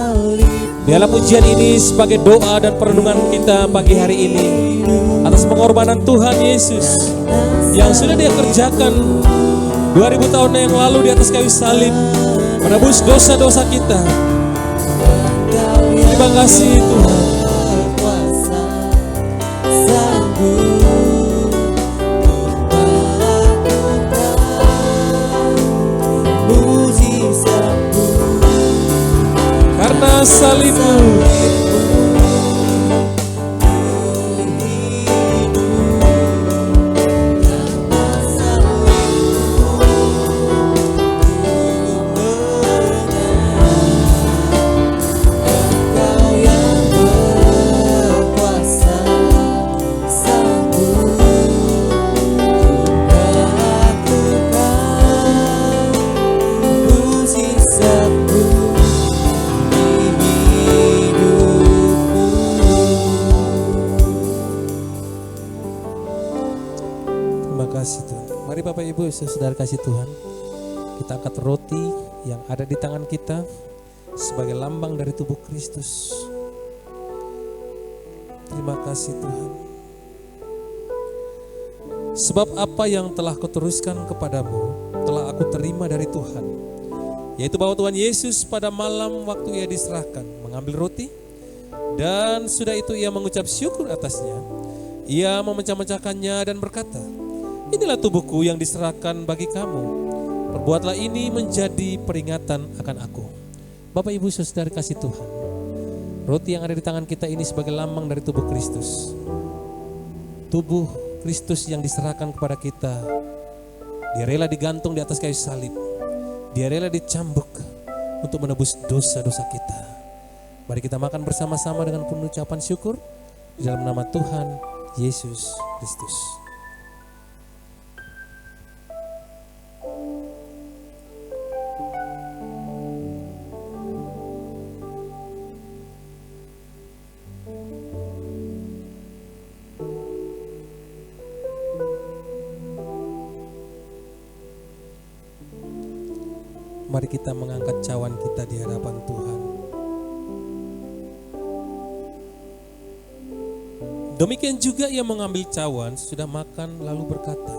Biarlah pujian ini sebagai doa dan perenungan kita pagi hari ini atas pengorbanan Tuhan Yesus yang sudah Dia kerjakan 2000 tahun yang lalu di atas kayu salib, menebus dosa-dosa kita. Terima kasih Tuhan. Karena salib-Mu Ibu, saudara kasih Tuhan, kita angkat roti yang ada di tangan kita sebagai lambang dari tubuh Kristus. Terima kasih Tuhan. Sebab apa yang telah kuteruskan kepadamu telah aku terima dari Tuhan, yaitu bahwa Tuhan Yesus pada malam waktu ia diserahkan mengambil roti, dan sudah itu ia mengucap syukur atasnya. Ia memecah-mecahkannya dan berkata, inilah tubuhku yang diserahkan bagi kamu. Perbuatlah ini menjadi peringatan akan aku. Bapak Ibu saudara kasih Tuhan, roti yang ada di tangan kita ini sebagai lambang dari tubuh Kristus. Tubuh Kristus yang diserahkan kepada kita. Dia rela digantung di atas kayu salib. Dia rela dicambuk untuk menebus dosa-dosa kita. Mari kita makan bersama-sama dengan penuh ucapan syukur di dalam nama Tuhan Yesus Kristus. Mari kita mengangkat cawan kita di hadapan Tuhan. Demikian juga ia mengambil cawan sudah makan lalu berkata,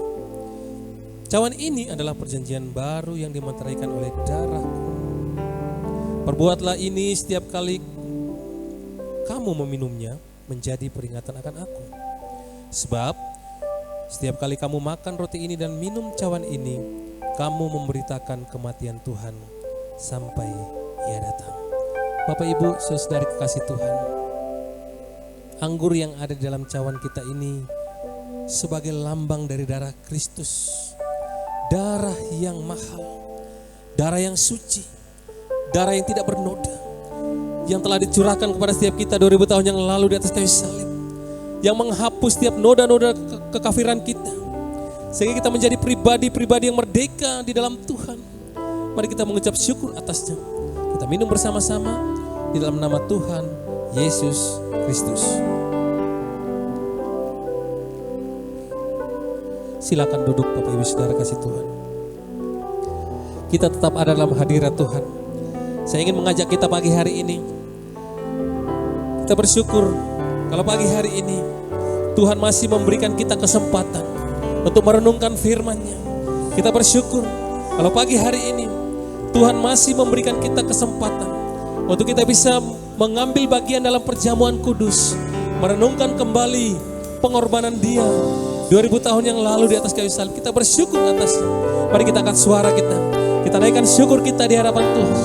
cawan ini adalah perjanjian baru yang dimeteraikan oleh darahku. Perbuatlah ini setiap kali kamu meminumnya menjadi peringatan akan aku. Sebab setiap kali kamu makan roti ini dan minum cawan ini, kamu memberitakan kematian Tuhan sampai ia datang. Bapak Ibu saudari kekasih Tuhan, anggur yang ada di dalam cawan kita ini sebagai lambang dari darah Kristus. Darah yang mahal, darah yang suci, darah yang tidak bernoda, yang telah dicurahkan kepada setiap kita 2000 tahun yang lalu di atas kayu salib, yang menghapus setiap noda-noda kekafiran kita, sehingga kita menjadi pribadi-pribadi yang merdeka di dalam Tuhan. Mari kita mengucap syukur atasnya. Kita minum bersama-sama di dalam nama Tuhan Yesus Kristus. Silakan duduk Bapak Ibu Saudara kasih Tuhan. Kita tetap ada dalam hadirat Tuhan. Saya ingin mengajak kita pagi hari ini, kita bersyukur kalau pagi hari ini Tuhan masih memberikan kita kesempatan untuk merenungkan firman-Nya. Kita bersyukur kalau pagi hari ini Tuhan masih memberikan kita kesempatan untuk kita bisa mengambil bagian dalam perjamuan kudus, merenungkan kembali pengorbanan Dia 2000 tahun yang lalu di atas kayu salib. Kita bersyukur atasnya. Mari kita angkat suara kita. Kita naikkan syukur kita di hadapan Tuhan.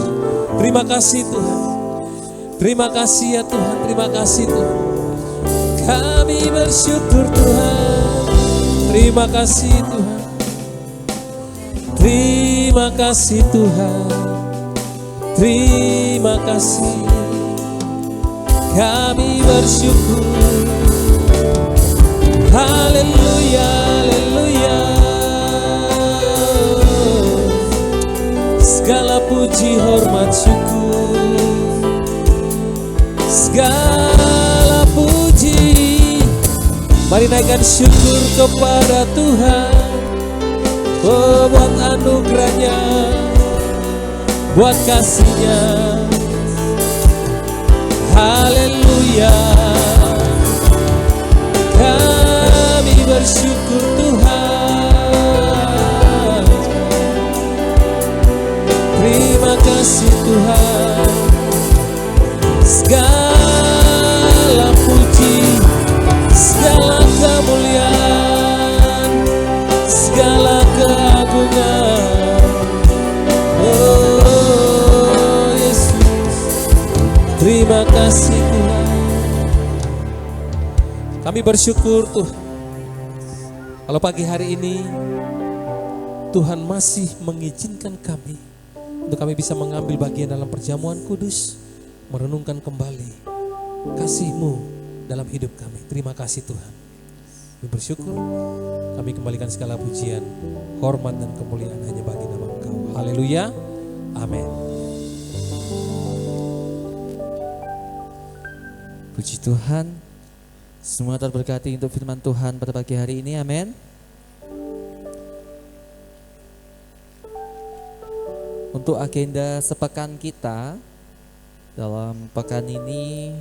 Terima kasih Tuhan. Terima kasih ya Tuhan. Terima kasih Tuhan. Kami bersyukur Tuhan. Terima kasih Tuhan. Terima kasih Tuhan. Terima kasih. Kami bersyukur. Haleluya, haleluya. Segala puji, hormat, syukur. Segala puji. Mari naikkan syukur kepada Tuhan. Oh, buat anugerahnya, buat kasihnya. Haleluya. Kami bersyukur Tuhan. Terima kasih Tuhan. Segala puji, segala kemuliaan, segala keagungan. Oh Yesus, terima kasih Tuhan. Kami bersyukur Tuhan, kalau pagi hari ini Tuhan masih mengizinkan kami untuk kami bisa mengambil bagian dalam perjamuan kudus, merenungkan kembali kasih-Mu dalam hidup kami. Terima kasih Tuhan. Kami bersyukur, kami kembalikan segala pujian, hormat dan kemuliaan hanya bagi nama Engkau. Haleluya, amin. Puji Tuhan. Semua terberkati untuk firman Tuhan pada pagi hari ini, amin. Untuk agenda sepekan kita, dalam pekan ini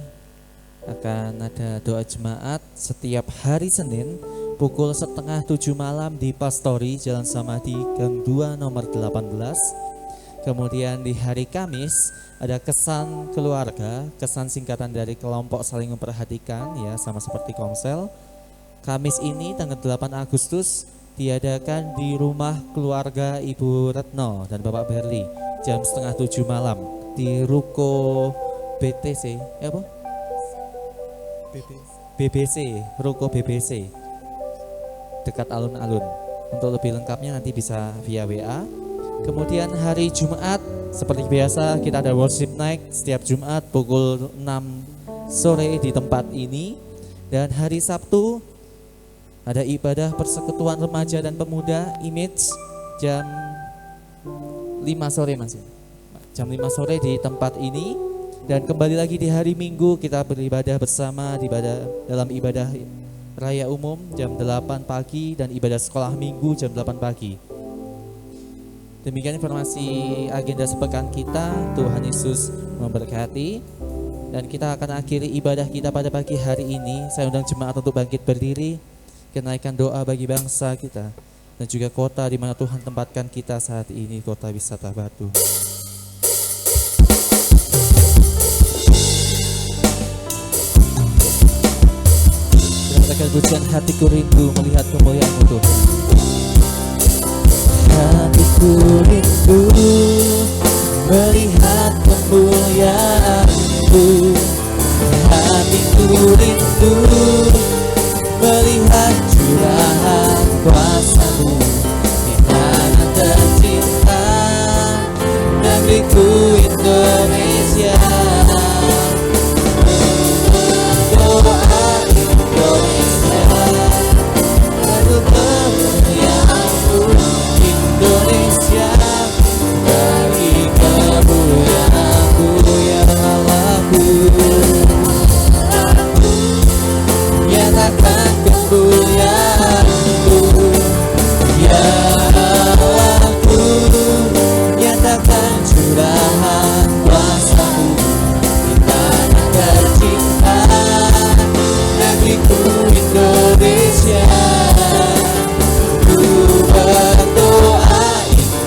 akan ada doa jemaat setiap hari Senin pukul 6:30 malam di Pastori Jalan Samadhi Gang 2 nomor 18. Kemudian di hari Kamis ada kesan keluarga, kesan singkatan dari kelompok saling memperhatikan ya, sama seperti Komsel. Kamis ini tanggal 8 Agustus diadakan di rumah keluarga Ibu Retno dan Bapak Berli jam 6:30 malam di Ruko BTC, apa? BBC, Ruko BBC dekat alun-alun. Untuk lebih lengkapnya nanti bisa via WA. Kemudian hari Jumat seperti biasa kita ada worship night setiap Jumat pukul 6 sore di tempat ini. Dan hari Sabtu ada ibadah persekutuan remaja dan pemuda Image jam 5 sore Mas. Jam 5 sore di tempat ini. Dan kembali lagi di hari Minggu kita beribadah bersama dalam ibadah raya umum jam 8 pagi dan ibadah sekolah minggu jam 8 pagi. Demikian informasi agenda sepekan kita. Tuhan Yesus memberkati. Dan kita akan akhiri ibadah kita pada pagi hari ini. Saya undang jemaat untuk bangkit berdiri, kenaikan doa bagi bangsa kita dan juga kota di mana Tuhan tempatkan kita saat ini, kota wisata Batu. Pujian hatiku rindu melihat kemuliaan-Mu Tuhan. Hatiku rindu melihat kemuliaan-Mu. Hatiku rindu melihat curahan kuasa-Mu di tanah tercinta negeriku Indonesia. Indonesia bagi kemuliaan-Mu ya Allahku, nyatakan kemuliaan-Mu ya Allahku, nyatakan curahan kuasa-Mu di tanah tercinta negeriku Indonesia.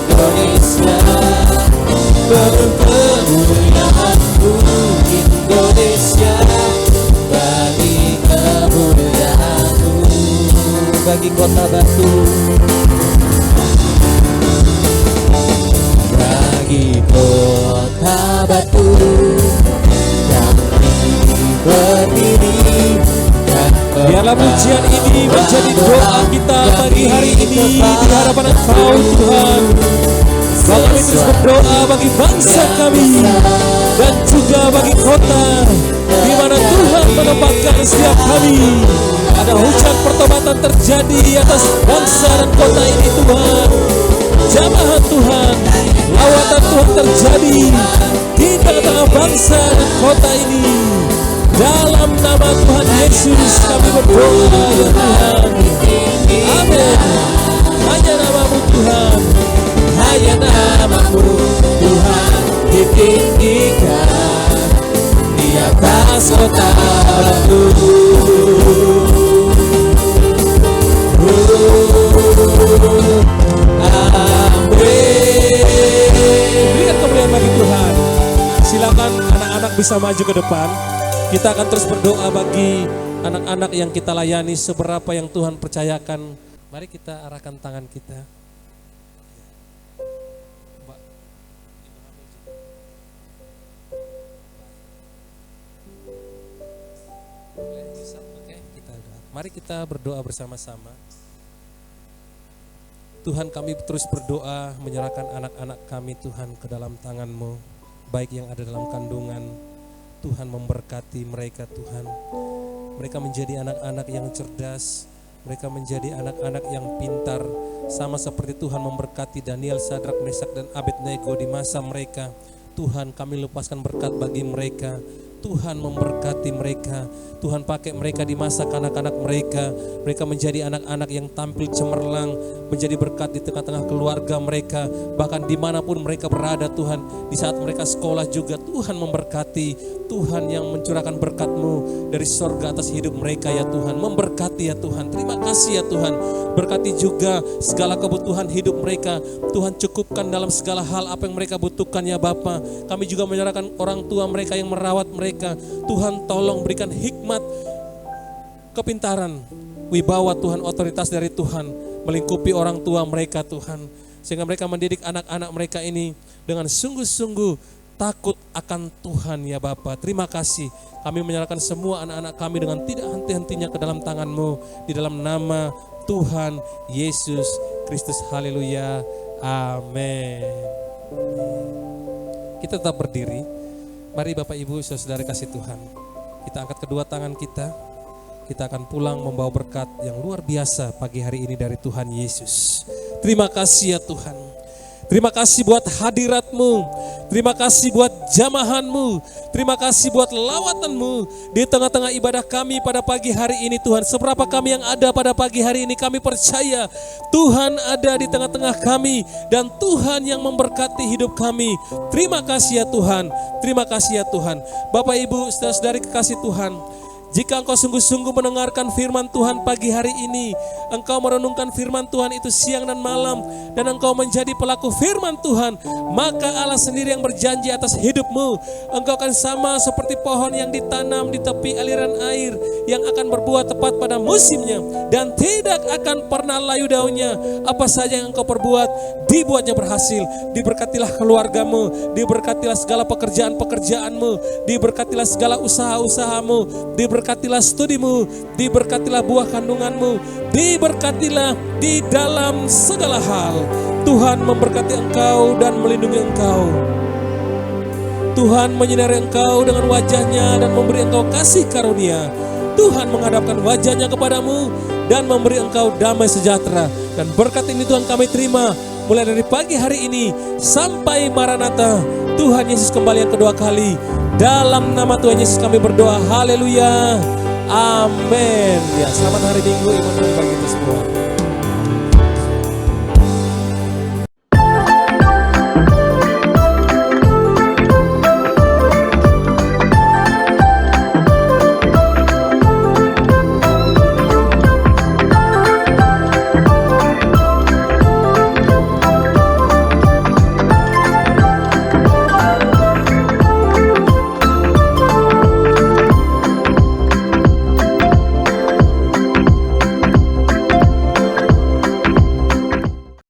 Indonesia, kemuliaan-Mu Indonesia, bagi kemuliaan-Mu, bagi kota Batu, bagi kota Batu, kami berdiri. Biarlah pujian ini menjadi doa kita pagi hari ini di hadapan Engkau Tuhan. Kami terus berdoa bagi bangsa kami dan juga bagi kota di mana Tuhan menempatkan setiap kami. Ada hujan pertobatan terjadi atas bangsa dan kota ini Tuhan. Jamahan Tuhan, lawatan Tuhan terjadi di tengah-tengah bangsa dan kota ini. Dalam nama Tuhan Yesus kami berdoa ya Tuhan. Amin. Hanya nama-Mu Tuhan, hanya nama-Mu Tuhan ditinggikan di atas kota Batu. Amin. Berikan kemuliaan bagi Tuhan. Silakan anak-anak bisa maju ke depan. Kita akan terus berdoa bagi anak-anak yang kita layani seberapa yang Tuhan percayakan. Mari kita arahkan tangan kita. Mari kita berdoa bersama-sama. Tuhan, kami terus berdoa menyerahkan anak-anak kami Tuhan ke dalam tangan-Mu, baik yang ada dalam kandungan. Tuhan memberkati mereka Tuhan. Mereka menjadi anak-anak yang cerdas, mereka menjadi anak-anak yang pintar, sama seperti Tuhan memberkati Daniel, Sadrak, Mesak dan Abednego di masa mereka. Tuhan, kami lepaskan berkat bagi mereka. Tuhan memberkati mereka. Tuhan pakai mereka di masa kanak-kanak mereka. Mereka menjadi anak-anak yang tampil cemerlang, menjadi berkat di tengah-tengah keluarga mereka. Bahkan dimanapun mereka berada Tuhan, di saat mereka sekolah juga Tuhan memberkati. Tuhan yang mencurahkan berkat-Mu dari sorga atas hidup mereka ya Tuhan. Memberkati ya Tuhan. Terima kasih ya Tuhan. Berkati juga segala kebutuhan hidup mereka. Tuhan cukupkan dalam segala hal apa yang mereka butuhkan ya Bapa. Kami juga menyerahkan orang tua mereka yang merawat mereka. Tuhan tolong berikan hikmat, kepintaran, wibawa Tuhan, otoritas dari Tuhan melingkupi orang tua mereka Tuhan. Sehingga mereka mendidik anak-anak mereka ini dengan sungguh-sungguh takut akan Tuhan ya Bapa. Terima kasih. Kami menyerahkan semua anak-anak kami dengan tidak henti-hentinya ke dalam tangan-Mu. Di dalam nama Tuhan Yesus Kristus. Haleluya. Amin. Kita tetap berdiri. Mari Bapak Ibu Saudara kasih Tuhan. Kita angkat kedua tangan kita. Kita akan pulang membawa berkat yang luar biasa pagi hari ini dari Tuhan Yesus. Terima kasih ya Tuhan. Terima kasih buat hadirat-Mu. Terima kasih buat jamahan-Mu. Terima kasih buat lawatan-Mu di tengah-tengah ibadah kami pada pagi hari ini Tuhan. Seberapa kami yang ada pada pagi hari ini, kami percaya Tuhan ada di tengah-tengah kami dan Tuhan yang memberkati hidup kami. Terima kasih ya Tuhan. Terima kasih ya Tuhan. Bapak Ibu saudara-saudari kekasih Tuhan, jika engkau sungguh-sungguh mendengarkan firman Tuhan pagi hari ini, engkau merenungkan firman Tuhan itu siang dan malam, dan engkau menjadi pelaku firman Tuhan, maka Allah sendiri yang berjanji atas hidupmu. Engkau akan sama seperti pohon yang ditanam di tepi aliran air, yang akan berbuah tepat pada musimnya, dan tidak akan pernah layu daunnya. Apa saja yang engkau perbuat, dibuatnya berhasil. Diberkatilah keluargamu, diberkatilah segala pekerjaan-pekerjaanmu, diberkatilah segala usaha-usahamu, diberkatilah studimu, diberkatilah buah kandunganmu, diberkatilah di dalam segala hal. Tuhan memberkati engkau dan melindungi engkau. Tuhan menyinari engkau dengan wajahnya dan memberi engkau kasih karunia. Tuhan menghadapkan wajahnya kepadamu dan memberi engkau damai sejahtera. Dan berkat ini Tuhan kami terima mulai dari pagi hari ini sampai Maranatha, Tuhan Yesus kembali yang kedua kali. Dalam nama Tuhan Yesus kami berdoa. Haleluya. Amin. Ya, selamat hari Minggu Iman bagi kita semua.